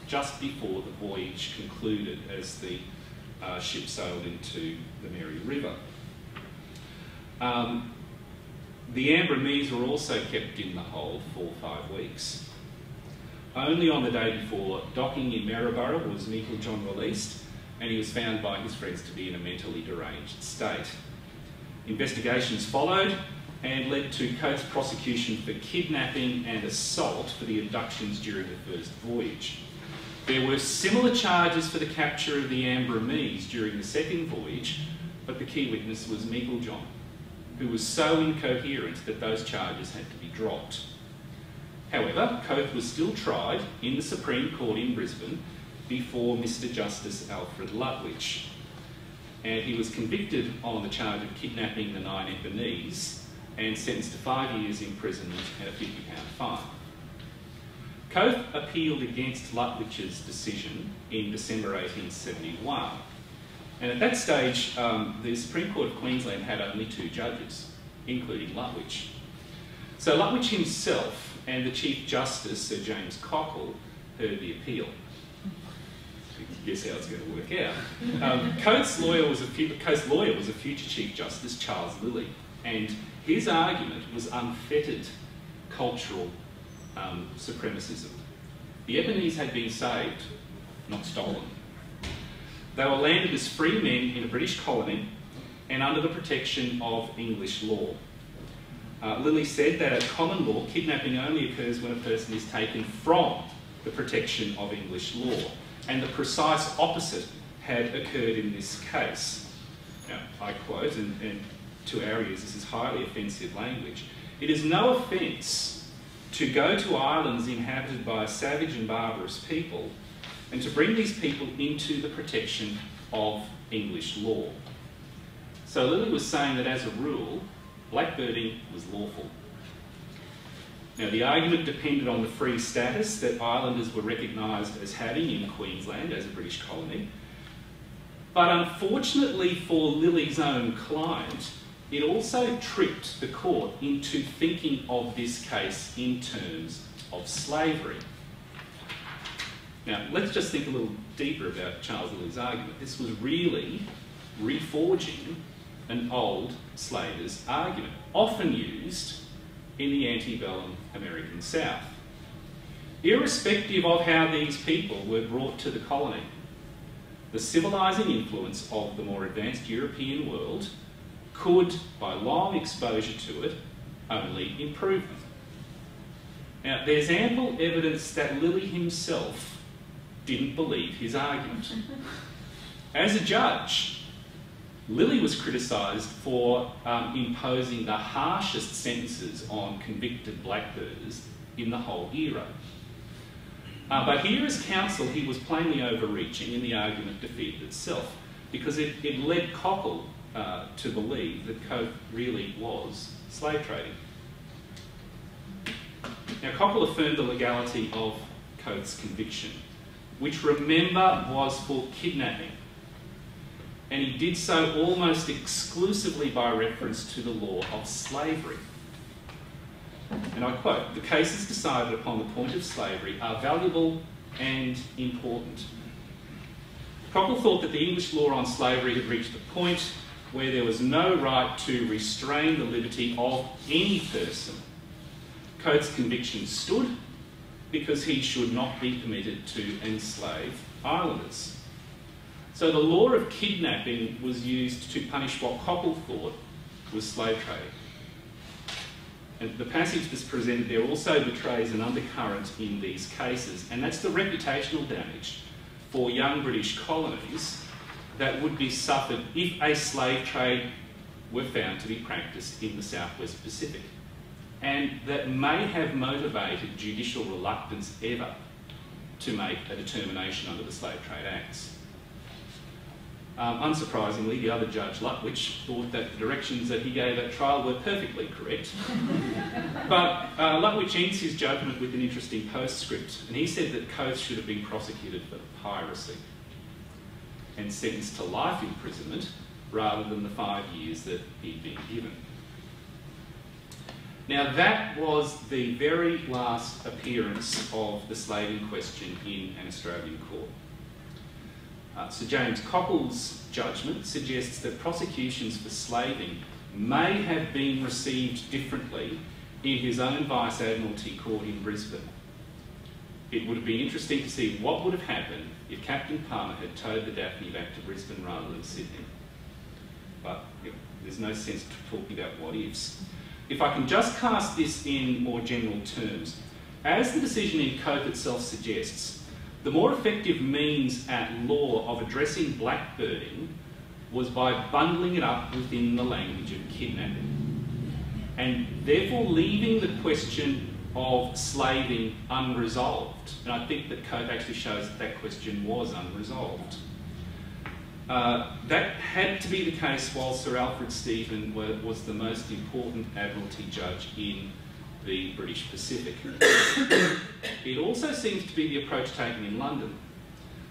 just before the voyage concluded as the ship sailed into the Mary River. The Armbruster were also kept in the hold for 5 weeks. Only on the day before docking in Maryborough was Meiklejohn released, and he was found by his friends to be in a mentally deranged state. Investigations followed and led to Coath's prosecution for kidnapping and assault for the abductions during the first voyage. There were similar charges for the capture of the Armbruster during the second voyage, but the key witness was Meiklejohn, who was so incoherent that those charges had to be dropped. However, Coath was still tried in the Supreme Court in Brisbane before Mr. Justice Alfred Lutwich, and he was convicted on the charge of kidnapping the 9 Ebonese and sentenced to 5 years imprisonment and a £50 fine. Coates appealed against Lutwyche's decision in December 1871. And at that stage, the Supreme Court of Queensland had only 2 judges, including Lutwyche. So Lutwyche himself and the Chief Justice, Sir James Cockle, heard the appeal. Guess how it's going to work out. Coates' lawyer was a future Chief Justice, Charles Lilly, and his argument was unfettered cultural supremacism. The Ebonese had been saved, not stolen. They were landed as free men in a British colony and under the protection of English law. Lilly said that at common law, kidnapping only occurs when a person is taken from the protection of English law, and the precise opposite had occurred in this case. Now, I quote, and to our ears this is highly offensive language, "It is no offence to go to islands inhabited by a savage and barbarous people and to bring these people into the protection of English law." So Lilly was saying that as a rule, blackbirding was lawful. Now, the argument depended on the free status that islanders were recognised as having in Queensland as a British colony. But unfortunately for Lilly's own client, it also tricked the court into thinking of this case in terms of slavery. Now, let's just think a little deeper about Charles Lilly's argument. This was really reforging an old slaver's argument, often used in the antebellum American South. Irrespective of how these people were brought to the colony, the civilising influence of the more advanced European world could, by long exposure to it, only improve them. Now, there's ample evidence that Lilly himself didn't believe his argument. As a judge, Lilly was criticised for imposing the harshest sentences on convicted blackbirders in the whole era. But here as counsel, he was plainly overreaching and the argument defeated itself, because it led Cockle to believe that Coates really was slave trading. Now, Cockle affirmed the legality of Coates' conviction, which, remember, was for kidnapping. And he did so almost exclusively by reference to the law of slavery. And I quote, "The cases decided upon the point of slavery are valuable and important." Cockle thought that the English law on slavery had reached the point where there was no right to restrain the liberty of any person. Coates' conviction stood because he should not be permitted to enslave islanders. So the law of kidnapping was used to punish what Cockle thought was slave trading. And the passage that's presented there also betrays an undercurrent in these cases, and that's the reputational damage for young British colonies that would be suffered if a slave trade were found to be practiced in the Southwest Pacific, and that may have motivated judicial reluctance ever to make a determination under the Slave Trade Acts. Unsurprisingly, the other judge, Lutwyche, thought that the directions that he gave at trial were perfectly correct. But Lutwyche ends his judgment with an interesting postscript, and he said that Coates should have been prosecuted for piracy and sentenced to life imprisonment rather than the 5 years that he'd been given. Now, that was the very last appearance of the slaving question in an Australian court. Sir James Cockle's judgment suggests that prosecutions for slaving may have been received differently in his own Vice Admiralty court in Brisbane. It would have been interesting to see what would have happened if Captain Palmer had towed the Daphne back to Brisbane rather than Sydney. But there's no sense to talking about what ifs. If I can just cast this in more general terms, as the decision in Coates itself suggests, the more effective means at law of addressing blackbirding was by bundling it up within the language of kidnapping, and therefore leaving the question of slaving unresolved. And I think that Coates actually shows that that question was unresolved. That had to be the case while Sir Alfred Stephen was the most important Admiralty judge in the British Pacific. It also seems to be the approach taken in London.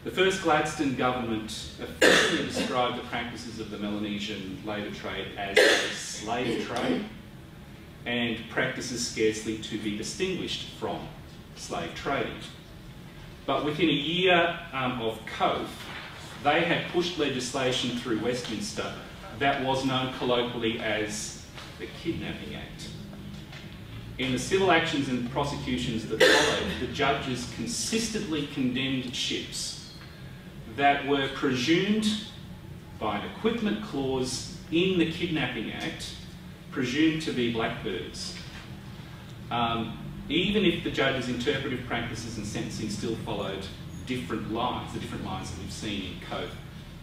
The first Gladstone government officially described the practices of the Melanesian labour trade as a slave trade, and practices scarcely to be distinguished from slave trading. But within a year of Cove, they had pushed legislation through Westminster that was known colloquially as the Kidnapping Act. In the civil actions and prosecutions that followed, the judges consistently condemned ships that were presumed by an equipment clause in the Kidnapping Act, presumed to be blackbirds. Even if the judges' interpretive practices and sentencing still followed different lines, the different lines that we've seen in Cove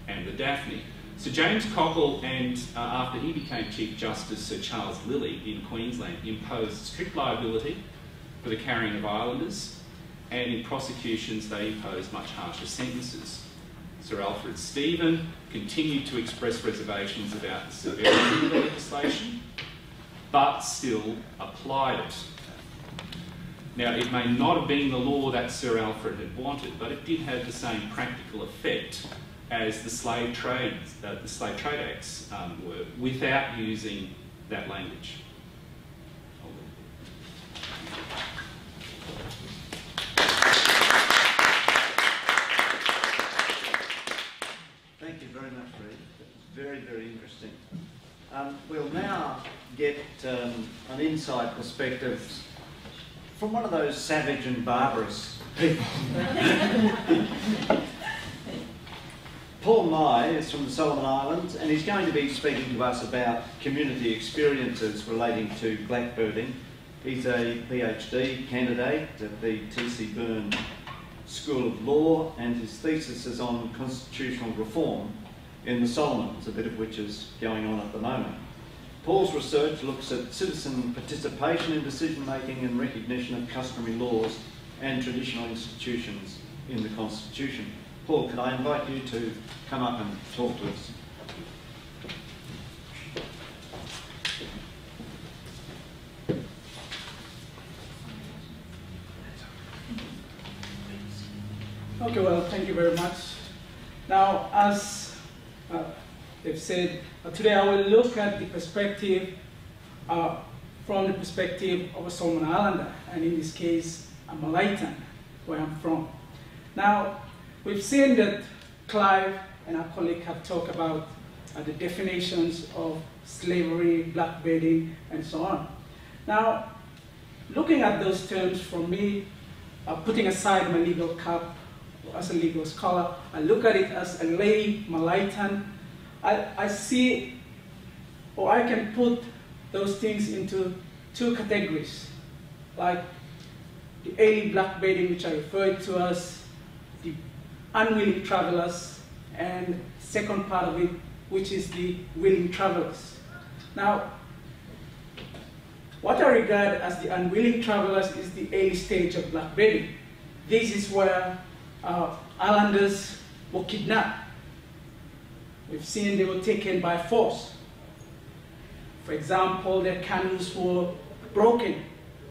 and the Daphne. Sir James Cockle and, after he became Chief Justice, Sir Charles Lilly in Queensland imposed strict liability for the carrying of islanders, and in prosecutions they imposed much harsher sentences. Sir Alfred Stephen continued to express reservations about the severity of the legislation, but still applied it. Now, it may not have been the law that Sir Alfred had wanted, but it did have the same practical effect as the slave trade acts were, without using that language. Thank you very much, Reid. That was very, very interesting. We'll now get an inside perspective from one of those savage and barbarous people. Paul Nye is from the Solomon Islands, and he's going to be speaking to us about community experiences relating to blackbirding. He's a PhD candidate at the TC Beirne School of Law, and his thesis is on constitutional reform in the Solomons, a bit of which is going on at the moment. Paul's research looks at citizen participation in decision-making and recognition of customary laws and traditional institutions in the Constitution. Paul, can I invite you to come up and talk to us? Okay, well, thank you very much. Now, as they've said, today I will look at the perspective from the perspective of a Solomon Islander, and in this case, a Malaitan, where I'm from. Now, we've seen that Clive and our colleague have talked about the definitions of slavery, blackbirding, and so on. Now, looking at those terms, for me, putting aside my legal cap as a legal scholar, I look at it as a lay Malaitan. I see, or I can put those things into two categories, like the early blackbirding, which I referred to as the unwilling travelers, and second part of it, which is the willing travelers. Now, what I regard as the unwilling travelers is the early stage of blackbirding. This is where islanders were kidnapped. We've seen they were taken by force. For example, their canoes were broken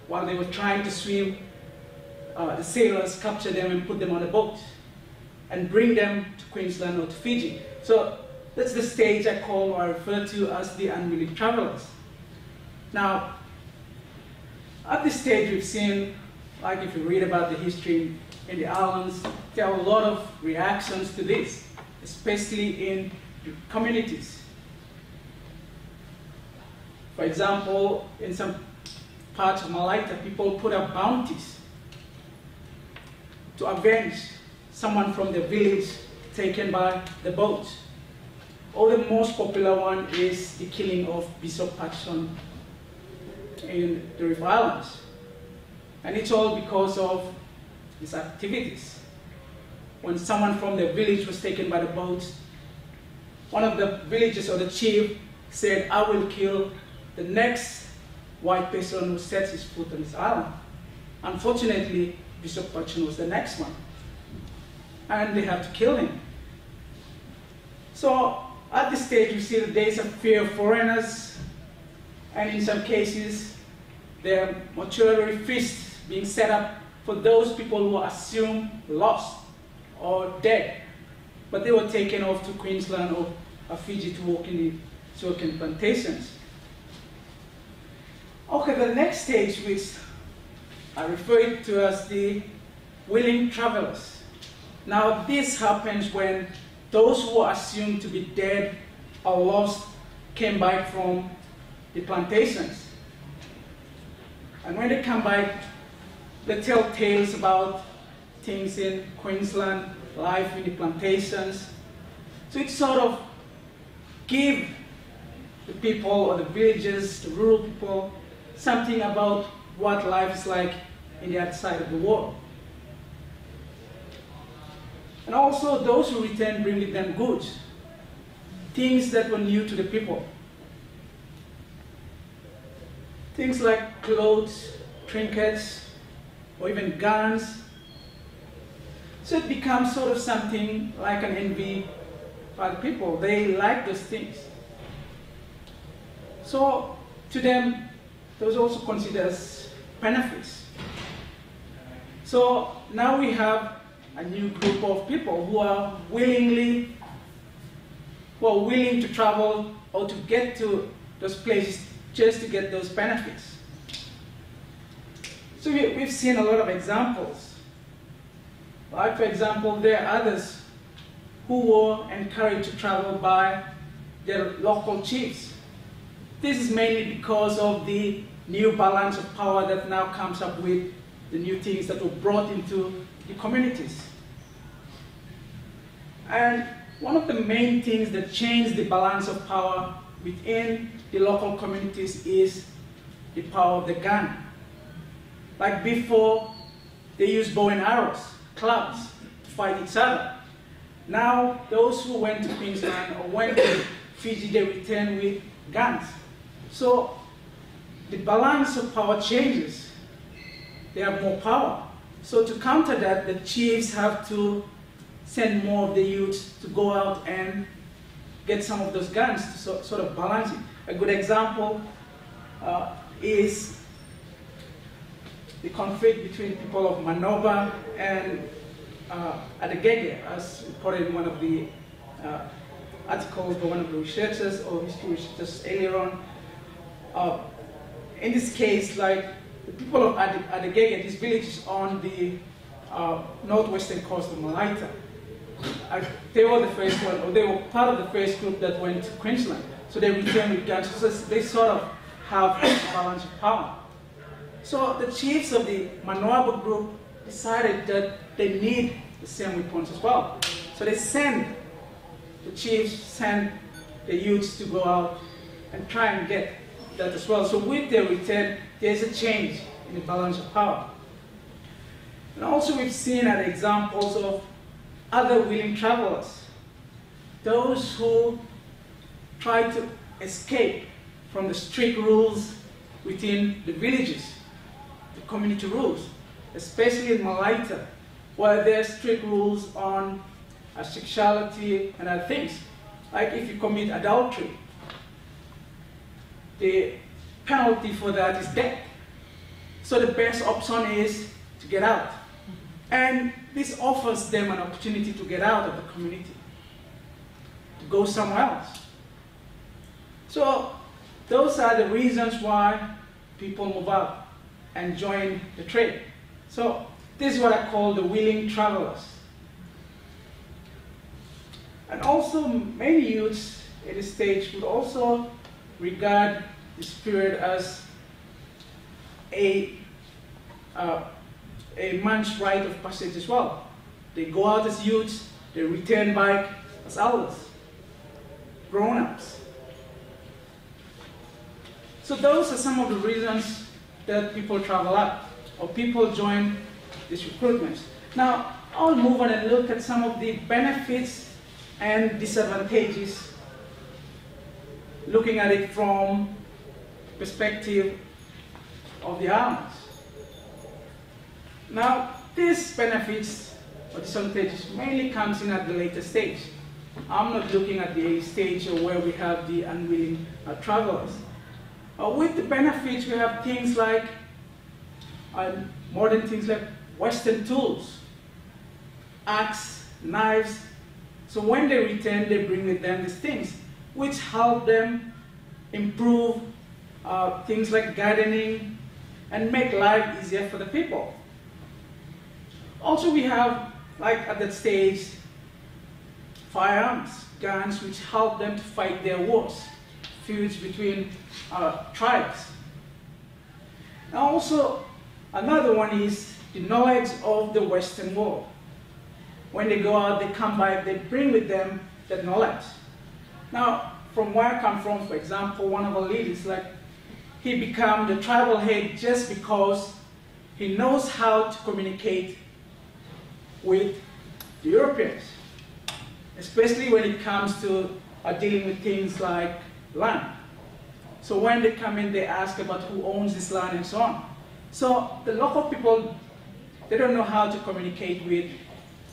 while they were trying to swim. The sailors captured them and put them on a boat and bring them to Queensland or to Fiji. So that's the stage I call or I refer to as the unwilling travelers. Now, at this stage we've seen, like if you read about the history in the islands, there are a lot of reactions to this, especially in communities. For example, in some parts of Malaita, people put up bounties to avenge someone from the village taken by the boat. Or the most popular one is the killing of Bishop Patterson in the Reef Islands. And it's all because of his activities. When someone from the village was taken by the boat, one of the villagers or the chief said, I will kill the next white person who sets his foot on this island. Unfortunately, Bishop Patterson was the next one. And they had to kill him. So So at this stage, we see that there is a fear of foreigners, and in some cases, there are mortuary feasts being set up for those people who are assumed lost or dead, but they were taken off to Queensland or Fiji to work in the sugarcane plantations. Okay, the next stage, which I refer to as the willing travelers. Now, this happens when those who are assumed to be dead or lost came back from the plantations. And when they come back, they tell tales about things in Queensland, life in the plantations. So it sort of gives the people or the villagers, the rural people, something about what life is like in the other side of the world. And also those who return bring with them goods, things that were new to the people. Things like clothes, trinkets, or even guns. So it becomes sort of something like an envy by the people. They like those things. So to them, those also considered as benefits. So now we have a new group of people who are willing to travel or to get to those places just to get those benefits. So we've seen a lot of examples. Like, for example, there are others who were encouraged to travel by their local chiefs. This is mainly because of the new balance of power that now comes up with the new things that were brought into the communities. And one of the main things that changed the balance of power within the local communities is the power of the gun. Like before, they used bow and arrows, clubs, to fight each other. Now, those who went to Queensland or went to Fiji, they return with guns. So the balance of power changes. They have more power. So to counter that, the chiefs have to send more of the youths to go out and get some of those guns to sort of balance it. A good example is the conflict between the people of Manoba and Adegege, as reported in one of the articles by one of the researchers or history researchers earlier on. In this case, like the people of Adegege, this village is on the northwestern coast of Malaita. They were the first one, or they were part of the first group that went to Queensland. So they returned with guns. So they sort of have a balance of power. So the chiefs of the Manoaba group decided that they need the same weapons as well. So they send the youths to go out and try and get that as well. So with their return, there's a change in the balance of power. And also we've seen other examples of other willing travelers, those who try to escape from the strict rules within the villages, the community rules, especially in Malaita, where there are strict rules on sexuality and other things. Like if you commit adultery, the penalty for that is death. So the best option is to get out. And this offers them an opportunity to get out of the community, to go somewhere else. So those are the reasons why people move out and join the trade. So this is what I call the willing travelers. And also many youths at this stage would also regard this period as a man's rite of passage as well. They go out as youths, they return back as elders, grown-ups. So those are some of the reasons that people travel out, or people join these recruitments. Now, I'll move on and look at some of the benefits and disadvantages, looking at it from the perspective of the islands. Now, these benefits or disadvantages mainly comes in at the later stage. I'm not looking at the stage where we have the unwilling travelers. With the benefits, we have things like modern things like Western tools, axe, knives. So when they return, they bring with them these things, which help them improve things like gardening and make life easier for the people. Also, we have, like at that stage, firearms, guns, which help them to fight their wars, feuds between tribes. And also, another one is the knowledge of the Western world. When they go out, they come back, they bring with them that knowledge. Now, from where I come from, for example, one of our leaders, like, he became the tribal head just because he knows how to communicate with the Europeans, especially when it comes to dealing with things like land. So when they come in, they ask about who owns this land and so on. So the local people, they don't know how to communicate with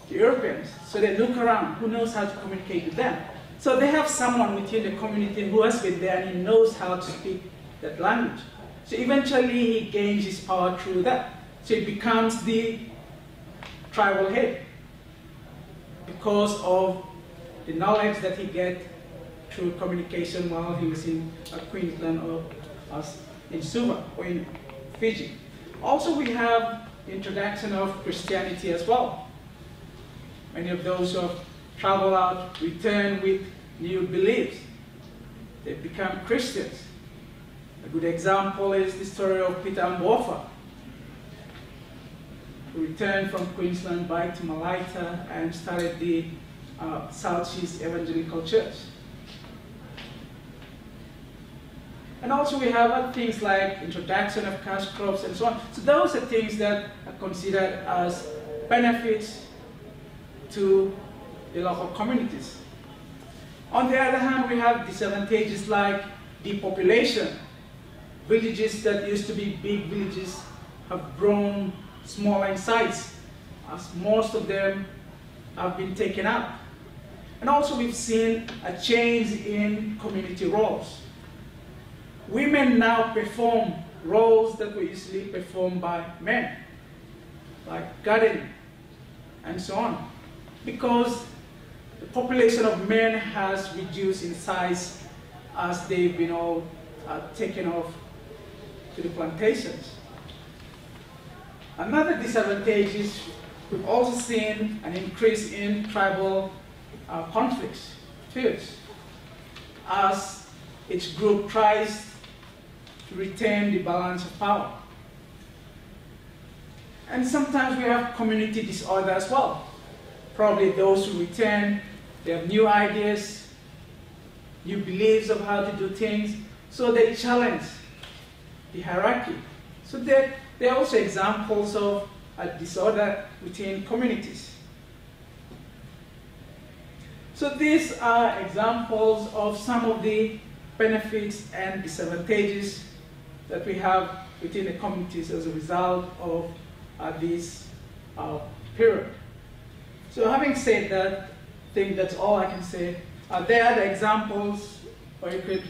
the Europeans. So they look around, who knows how to communicate with them. So they have someone within the community who has been there and he knows how to speak that language. So eventually he gains his power through that. So he becomes the tribal head because of the knowledge that he gets through communication while he was in Queensland or in Suva or in Fiji. Also, we have the introduction of Christianity as well. Many of those who have traveled out return with new beliefs. They become Christians. A good example is the story of Peter Armbruster, who returned from Queensland back to Malaita and started the Southeast Evangelical Church. And also we have other things like introduction of cash crops and so on. So those are things that are considered as benefits to the local communities. On the other hand, we have disadvantages like depopulation. Villages that used to be big villages have grown smaller in size, as most of them have been taken up. And also we've seen a change in community roles. Women now perform roles that were usually performed by men, like gardening and so on, because the population of men has reduced in size as they've been all taken off to the plantations. Another disadvantage is we've also seen an increase in tribal conflicts, feuds, as each group tries to retain the balance of power. And sometimes we have community disorder as well. Probably those who return, they have new ideas, new beliefs of how to do things, so they challenge the hierarchy. So there are also examples of a disorder within communities. So these are examples of some of the benefits and disadvantages that we have within the communities as a result of this period. So having said that, I think that's all I can say. There are the examples, or you could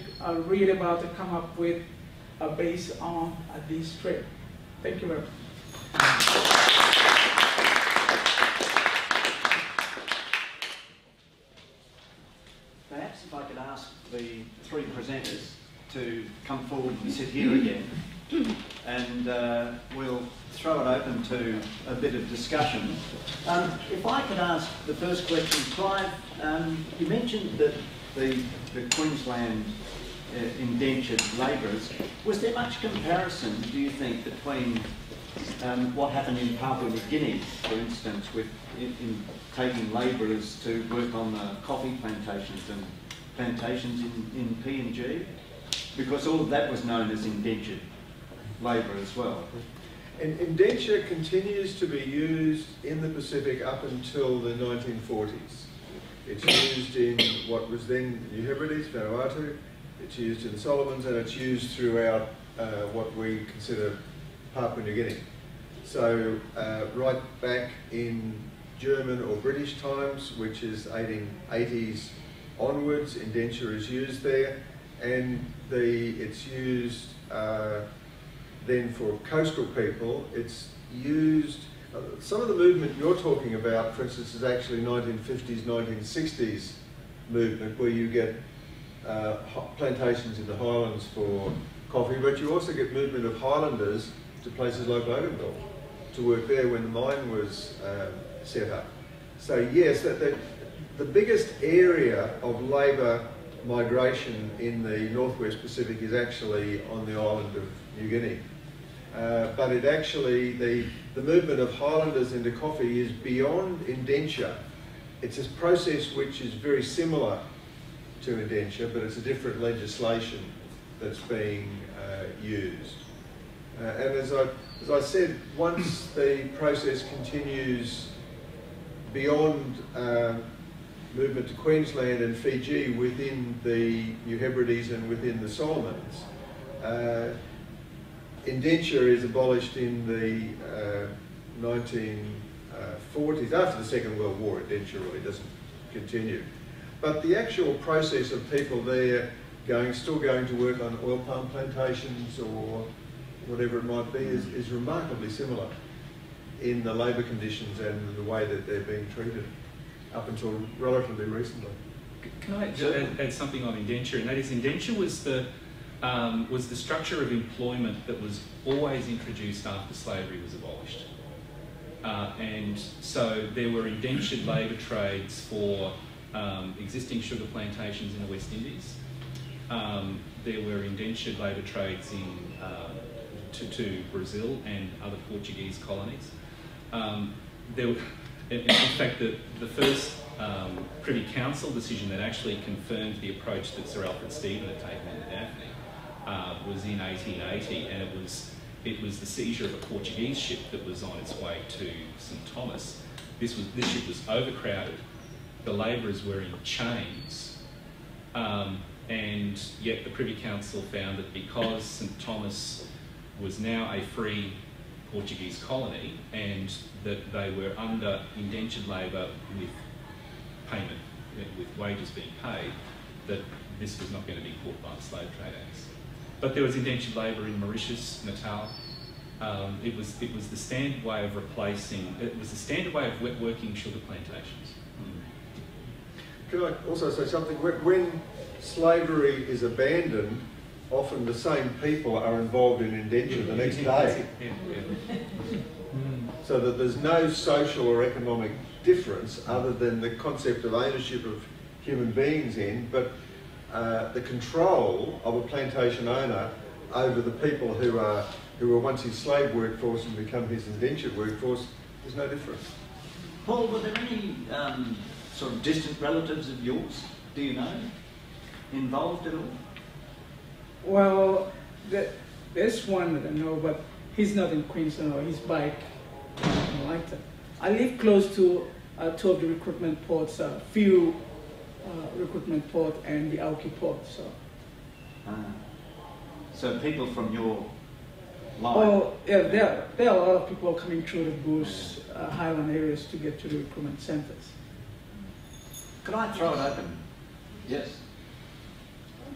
read about and come up with based on this trip. Thank you very much. Perhaps if I could ask the three presenters to come forward and sit here again, and we'll throw it open to a bit of discussion. If I could ask the first question, Clive, you mentioned that the Queensland indentured labourers, was there much comparison, do you think, between what happened in Papua New Guinea, for instance, with in taking labourers to work on the coffee plantations and plantations in PNG? Because all of that was known as indentured labour as well. And indenture continues to be used in the Pacific up until the 1940s. It's used in what was then New Hebrides, Vanuatu, it's used in the Solomons, and it's used throughout what we consider Papua New Guinea. So right back in German or British times, which is 1880s onwards. Indenture is used there, and it's used then for coastal people. It's used, some of the movement you're talking about, for instance, is actually 1950s, 1960s movement, where you get plantations in the highlands for coffee, but you also get movement of Highlanders to places like Bougainville to work there when the mine was set up. So yes, the biggest area of labour migration in the Northwest Pacific is actually on the island of New Guinea. But it actually, the movement of Highlanders into coffee is beyond indenture. It's a process which is very similar to indenture, but it's a different legislation that's being used. And as I said, once the process continues beyond movement to Queensland and Fiji within the New Hebrides and within the Solomons, indenture is abolished in the 1940s. After the Second World War, indenture really doesn't continue. But the actual process of people there still going to work on oil palm plantations or whatever it might be is remarkably similar in the labour conditions and the way that they're being treated up until relatively recently. Can I add something on indenture? And that is, indenture was the structure of employment that was always introduced after slavery was abolished. And so there were indentured labour trades for existing sugar plantations in the West Indies. There were indentured labour trades to Brazil and other Portuguese colonies. In fact, the first Privy Council decision that actually confirmed the approach that Sir Alfred Stephen had taken in the Daphne was in 1880, and it was the seizure of a Portuguese ship that was on its way to St Thomas. This ship was overcrowded. The labourers were in chains, and yet the Privy Council found that because St Thomas was now a free Portuguese colony and that they were under indentured labour with payment, with wages being paid, that this was not going to be caught by the Slave Trade Acts. But there was indentured labour in Mauritius, Natal. It was the standard way of replacing. It was the standard way of working sugar plantations. Can I also say something? When slavery is abandoned, often the same people are involved in indenture the next day. So that there's no social or economic difference other than the concept of ownership of human beings but the control of a plantation owner over the people who were once his slave workforce and become his indentured workforce is no difference. Paul, were there any sort of distant relatives of yours, do you know, involved at all? Well, there's one that I know, but he's not in Queensland, or he's back in Langton. I live close to two of the recruitment ports, few recruitment port and the Auki port. So people from your line? Oh, yeah, there are a lot of people coming through the bush, highland areas to get to the recruitment centres. Could I throw it open? Yes.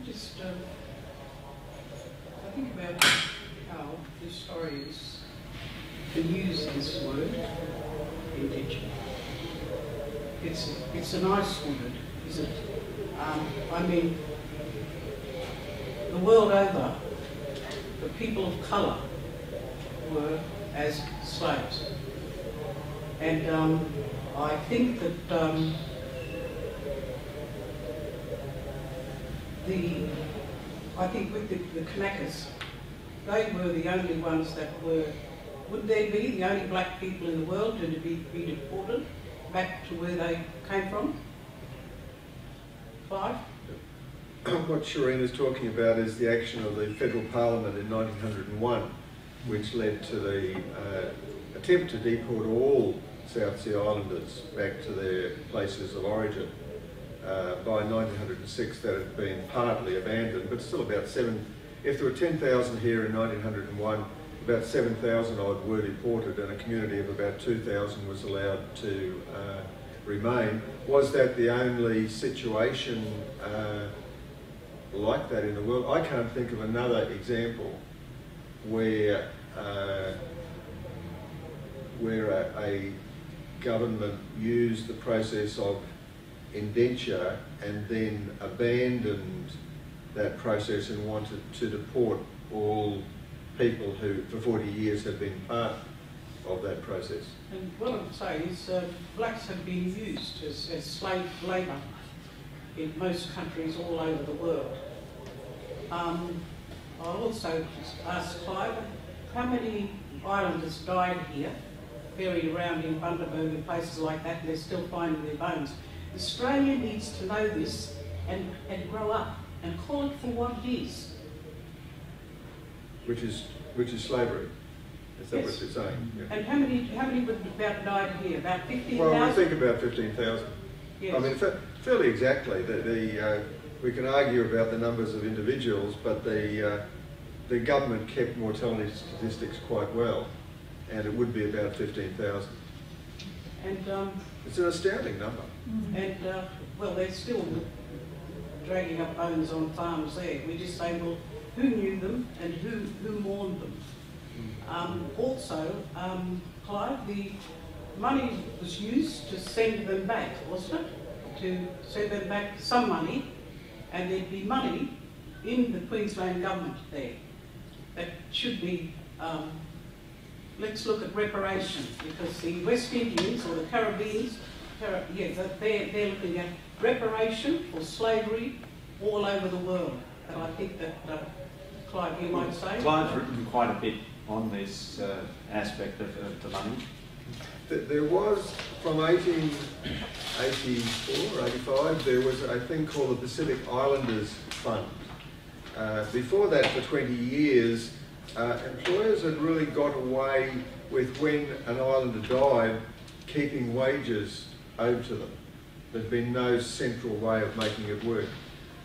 Just I think about how historians can use this word, indenture. It's a nice word, isn't it? I mean, the world over, the people of colour were as slaves, and I think that I think with the Kanakas, they were the only ones that were, would they be the only black people in the world to be deported back to where they came from? Clive? What Shireen is talking about is the action of the Federal Parliament in 1901, which led to the attempt to deport all South Sea Islanders back to their places of origin. By 1906 that had been partly abandoned, but still about if there were 10,000 here in 1901, about 7,000 odd were deported and a community of about 2,000 was allowed to remain. Was that the only situation like that in the world? I can't think of another example where a government used the process of indenture and then abandoned that process and wanted to deport all people who for 40 years have been part of that process. And what I'm saying is blacks have been used as slave labour in most countries all over the world. I'll also ask Clive, how many islanders died here, buried around in Bundaberg and places like that, and they're still finding their bones? Australia needs to know this and grow up and call it for what it is. Which is slavery. Is that Yes. what you're saying? Yeah. And how many would about died here? About 15,000? Well, we think about 15,000. Yes. I mean, fairly exactly. We can argue about the numbers of individuals, but the government kept mortality statistics quite well, and it would be about 15,000. And It's an astounding number. and well, they're still dragging up bones on farms there. We just say, well, who knew them and who mourned them? Also, Clive, the money was used to send them back, wasn't it? To send them back some money, and there'd be money in the Queensland government there. That should be, let's look at reparation, because the West Indians or the Caribbeans, they're looking at reparation for slavery all over the world. And I think that, Clive, you might say? Clive's written quite a bit on this aspect of the money. There was, from 1884 or 85, there was a thing called the Pacific Islanders Fund. Before that, for 20 years, employers had really got away with, when an islander died, keeping wages owed to them. There'd been no central way of making it work.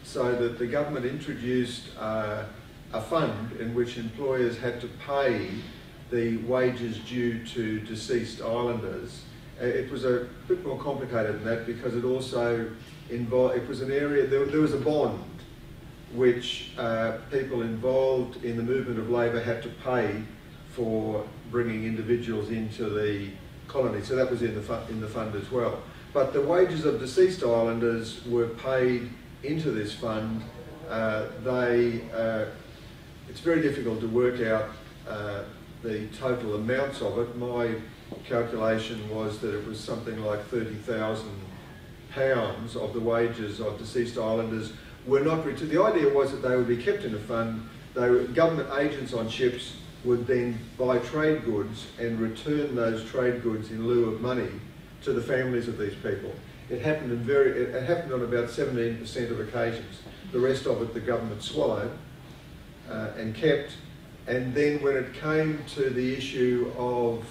So that the government introduced a fund in which employers had to pay the wages due to deceased islanders. It was a bit more complicated than that because it also involved, it was an area, there was a bond which people involved in the movement of labour had to pay for bringing individuals into the colony. So that was in the fund as well. But the wages of deceased islanders were paid into this fund. It's very difficult to work out the total amounts of it. My calculation was that it was something like £30,000 of the wages of deceased islanders were not returned. The idea was that they would be kept in a fund. Government agents on ships would then buy trade goods and return those trade goods in lieu of money to the families of these people. It happened it happened on about 17% of occasions. The rest of it the government swallowed and kept. And then when it came to the issue of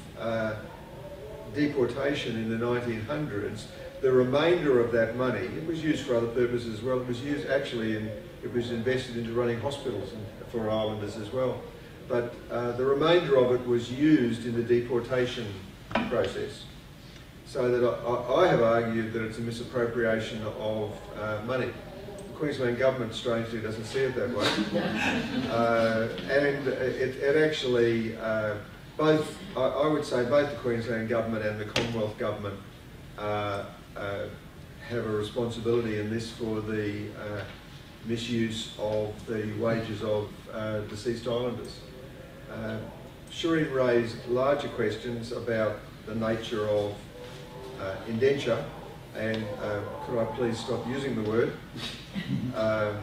deportation in the 1900s, the remainder of that money, it was used for other purposes as well. It was used actually, it was invested into running hospitals for islanders as well. But the remainder of it was used in the deportation process. So that I have argued that it's a misappropriation of money. The Queensland government strangely doesn't see it that way. And it actually, I would say both the Queensland government and the Commonwealth government have a responsibility in this for the misuse of the wages of deceased islanders. Shireen raised larger questions about the nature of indenture, and could I please stop using the word? I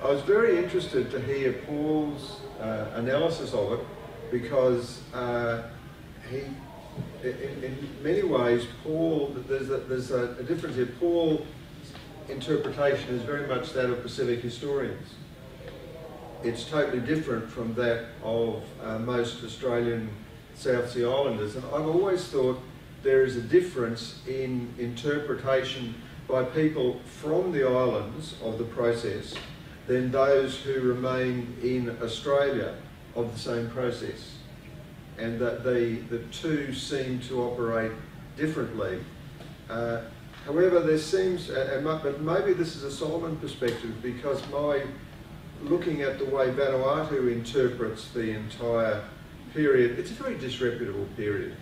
was very interested to hear Paul's analysis of it, because in many ways, Paul, there's a difference here. Paul's interpretation is very much that of Pacific historians. It's totally different from that of most Australian South Sea Islanders, and I've always thought there is a difference in interpretation by people from the islands of the process than those who remain in Australia of the same process. and that the two seem to operate differently. However, there seems, but maybe this is a Solomon perspective, because looking at the way Vanuatu interprets the entire period, it's a very disreputable period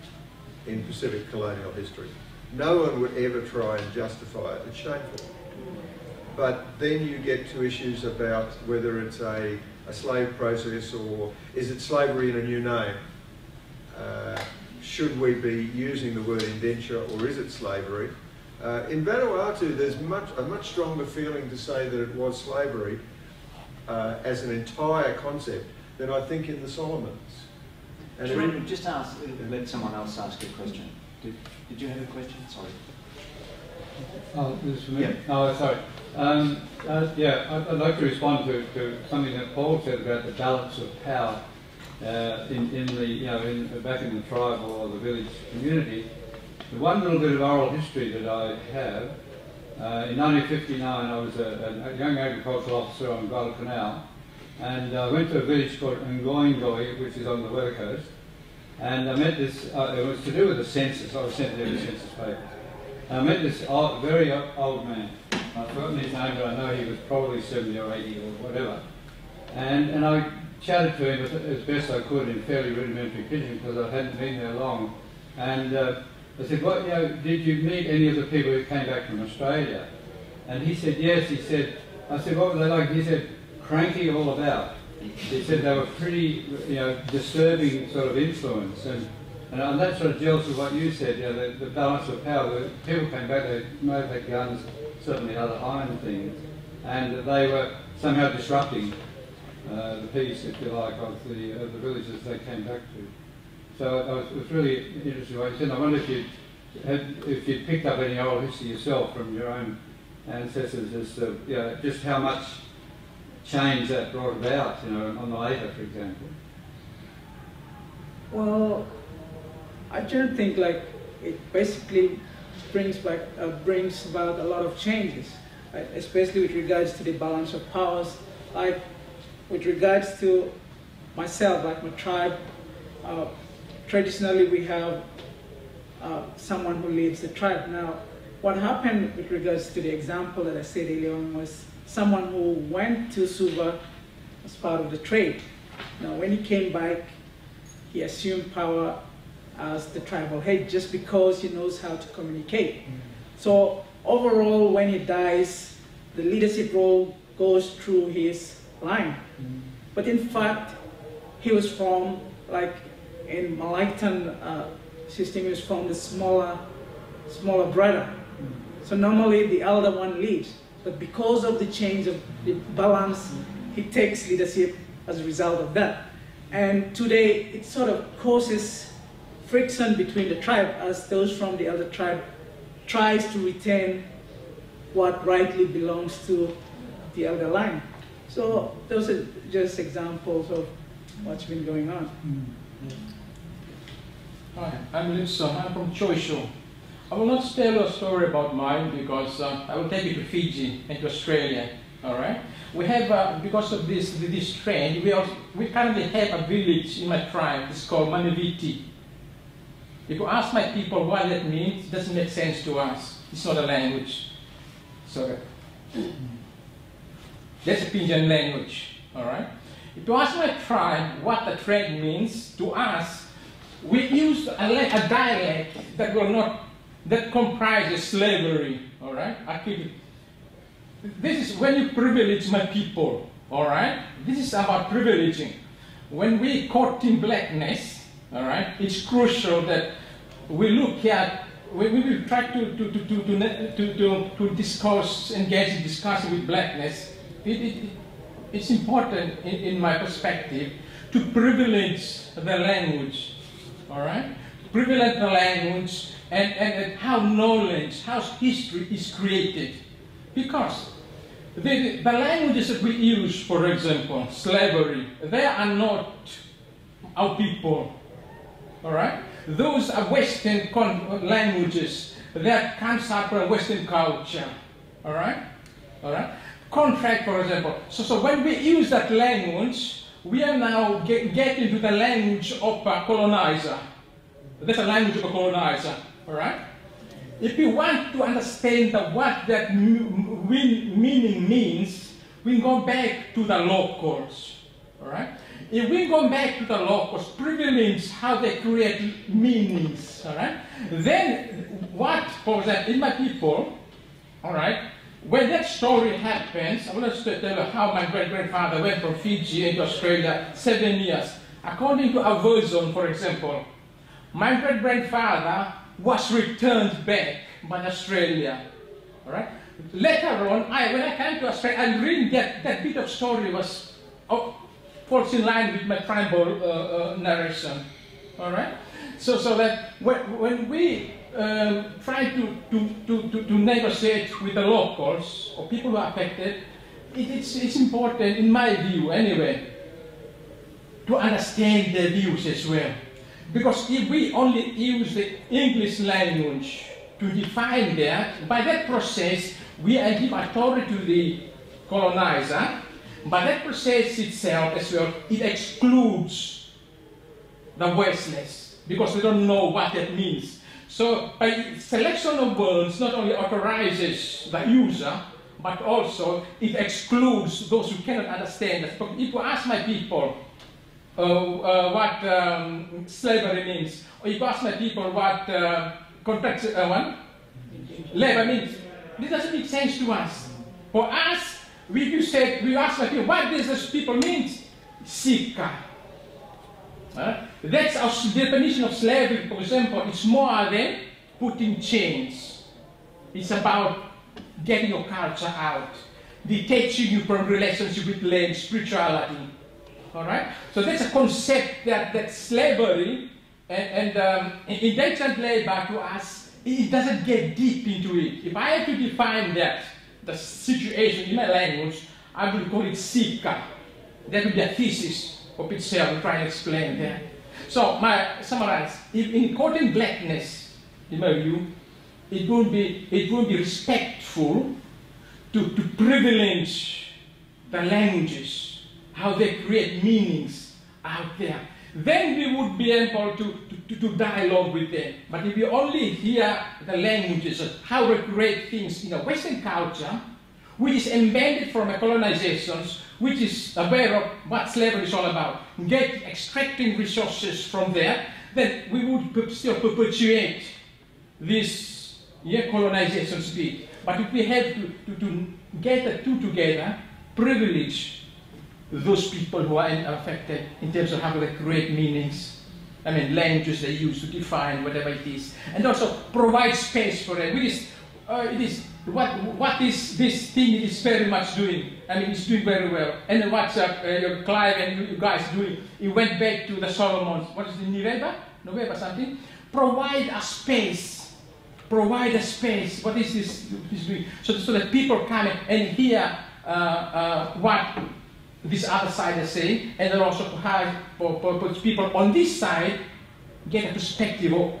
in Pacific colonial history. No one would ever try and justify it. It's shameful. But then you get to issues about whether it's a slave process, or is it slavery in a new name? Should we be using the word indenture, or is it slavery? In Vanuatu, there's a much stronger feeling to say that it was slavery as an entire concept than I think in the Solomons. And just let someone else ask a question. Did you have a question? Sorry. Oh, this is for me? Yeah. Oh, sorry. Yeah, I'd like to respond to something that Paul said about the balance of power back in the tribal or the village community. The one little bit of oral history that I have, in 1959 I was a young agricultural officer on Guadalcanal, and I went to a village called Ngoingoi, which is on the Weather Coast, and I met this, it was to do with the census. I was sent there with census papers. And I met this very old man. I've forgotten his name, but I know he was probably 70 or 80 or whatever. And I chatted to him as best I could in fairly rudimentary pidgin, because I hadn't been there long. And I said, "What? Did you meet any of the people who came back from Australia?" And he said, "Yes." He said, I said, "What were they like?" He said, "Cranky all about." He said they were pretty, disturbing sort of influence. And that sort of gels with what you said, the balance of power. The people came back, they may have had guns, certainly other iron things, and they were somehow disrupting the peace, if you like, of the villages they came back to. So it was really interesting what you said. I wonder if you'd picked up any oral history yourself from your own ancestors as to just how much change that brought about, on the later, for example. Well, I don't think it basically brings about a lot of changes, right? Especially with regards to the balance of powers. Like with regards to myself, like my tribe, traditionally we have someone who leads the tribe. Now, what happened with regards to the example that I said earlier on was someone who went to Suva as part of the trade. Now, when he came back, he assumed power as the tribal head just because he knows how to communicate. So overall, when he dies, the leadership role goes through his line. But in fact, he was from, in Malaitan system, he was from the smaller brother. So normally the elder one leads, but because of the change of the balance, he takes leadership as a result of that. And today, it sort of causes friction between the tribe, as those from the other tribe tries to retain what rightly belongs to the elder line. So those are just examples of what's been going on. Hi, I'm Lucia. I'm from Choisho. I will not tell a story about mine because I will take you to Fiji and to Australia. All right. We have, because of this trend, we currently have a village in my tribe. It's called Manaviti. If you ask my people what that means, it doesn't make sense to us. It's not a language. So that's a Fijian language. All right. If you ask my tribe what the trend means to us, we use a dialect that comprises slavery. All right. This is when you privilege my people. All right. This is about privileging. When we court in Blakness, all right, it's crucial that we look at, we will try to discuss, engage in discussion with Blakness. It's important, in my perspective, to privilege the language, all right? Privilege the language and how knowledge, how history is created. Because the languages that we use, for example, slavery, they are not our people. All right? Those are Western languages that comes out from Western culture. All right? All right? Contract, for example. So when we use that language, we are now getting to the language of a colonizer. That's a language of a colonizer, all right? If we want to understand what that meaning means, we go back to the locals, all right? If we go back to the locals, privilege, how they create meanings, all right? Then what, for example, in my people, all right, when that story happens, I want to tell you how my great-grandfather went from Fiji into Australia 7 years. According to our version, for example, my great-grandfather was returned back by Australia. All right? Later on, when I came to Australia, I read that bit of story was falls in line with my tribal narration. All right? So that when we try to negotiate with the locals or people who are affected, it's important, in my view anyway, to understand their views as well. Because if we only use the English language to define that, by that process, we give authority to the colonizer. By that process itself as well, it excludes the voiceless, because we don't know what that means. So by selection of words, not only authorizes the user, but also it excludes those who cannot understand it. If you ask my people what slavery means, or if you ask my people what contract labor means, this doesn't make sense to us. For us, we ask my people, what does this people mean? Sika. That's our definition of slavery, for example. It's more than putting chains. It's about getting your culture out, detaching you from relationship with land, spirituality. All right? So that's a concept that slavery and indentured labor to us, it doesn't get deep into it. If I have to define that, the situation in my language, I would call it Sika. That would be a thesis of itself. I'll try and explain that. So, summarize. If in quoting Blakness, in my view, it won't be respectful to privilege the languages, how they create meanings out there. Then we would be able to dialogue with them. But if we only hear the languages of how we create things in a Western culture, which is embedded from a colonizations, which is aware of what slavery is all about, extracting resources from there, then we would still perpetuate this colonization speed. But if we have to get the two together, privilege those people who are affected in terms of how they create meanings, I mean languages they use to define whatever it is, and also provide space for them. What this thing is very much doing. I mean, it's doing very well. And what Clive and you guys doing? You went back to the Solomons. What is the November something? Provide a space. Provide a space. What is this doing? So that people come and hear what this other side is saying, and then also for people on this side get a perspective of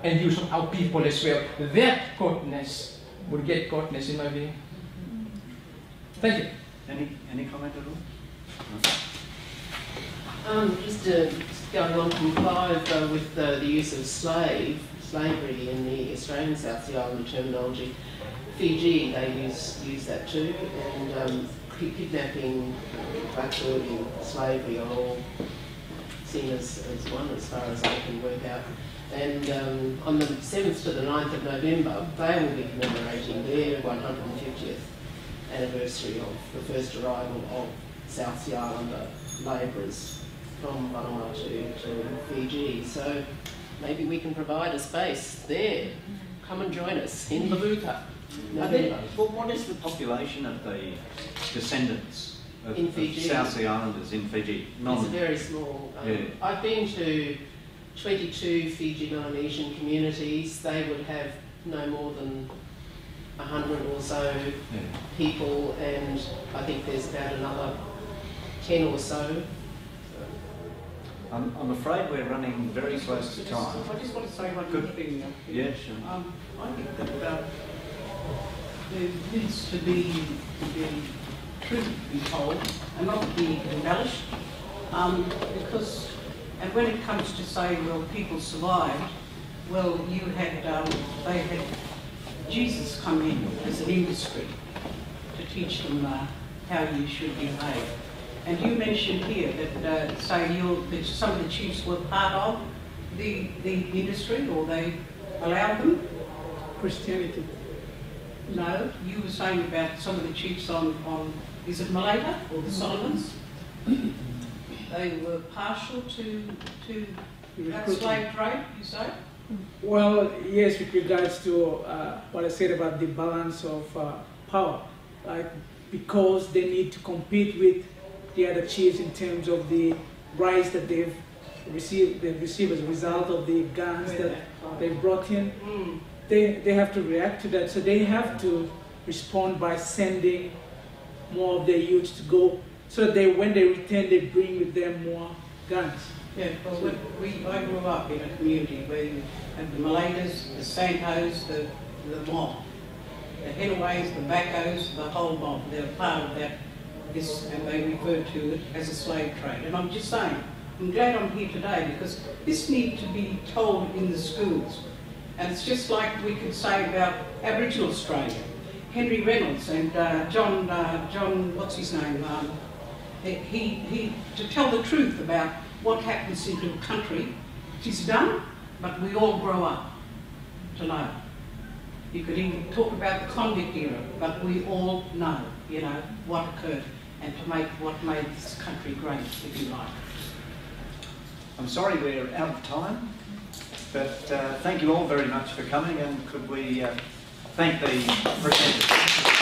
and views of our people as well. That coldness would get coldness in my view. Thank you. Any comment at all? Just going on from Clive with the use of slavery in the Australian South Sea Island terminology. Fiji, they use that too, and kidnapping, blackbirding, slavery are all seen as one as far as I can work out. And on the 7th to the 9th of November, they will be commemorating their 150th anniversary of the first arrival of South Sea Islander labourers from Vanuatu to Fiji. So maybe we can provide a space there. Come and join us in Lavuka. Well, what is the population of the descendants of South Sea Islanders in Fiji? It's a very small. I've been to 22 Fiji Melanesian communities. They would have no more than 100 or so people, and I think there's about another 10 or so. I'm afraid we're running very close to time. I just want to say one more thing. Yeah, sure. I think that there needs to be truth be told and not be embellished. Because, and when it comes to saying, well, people survived, well, you had, they had Jesus come in as an industry to teach them how you should behave. And you mentioned here that, that some of the chiefs were part of the industry, or they allowed them? Christianity. No, you were saying about some of the chiefs on is it Malacca or the Solomons? They were partial to that slave trade, you say? Well, yes, with regards to what I said about the balance of power, like because they need to compete with the other chiefs in terms of the rights that they've received as a result of the guns that they brought in. They have to react to that, so they have to respond by sending more of their youths to go, so that when they return, they bring with them more guns. Yeah, well, I grew up in a community where you had the Malays, the Santos, the mob, the Headaways, the Backos, the whole mob. They're part of that, and they refer to it as a slave trade. And I'm just saying, I'm glad I'm here today because this needs to be told in the schools. And it's just like we could say about Aboriginal Australia. Henry Reynolds and John, what's his name? He to tell the truth about what happens into a country. It is done, but we all grow up to know. You could even talk about the convict era, but we all know, you know, what occurred and to make what made this country great, if you like. I'm sorry we're out of time, but thank you all very much for coming, and could we thank the presenters.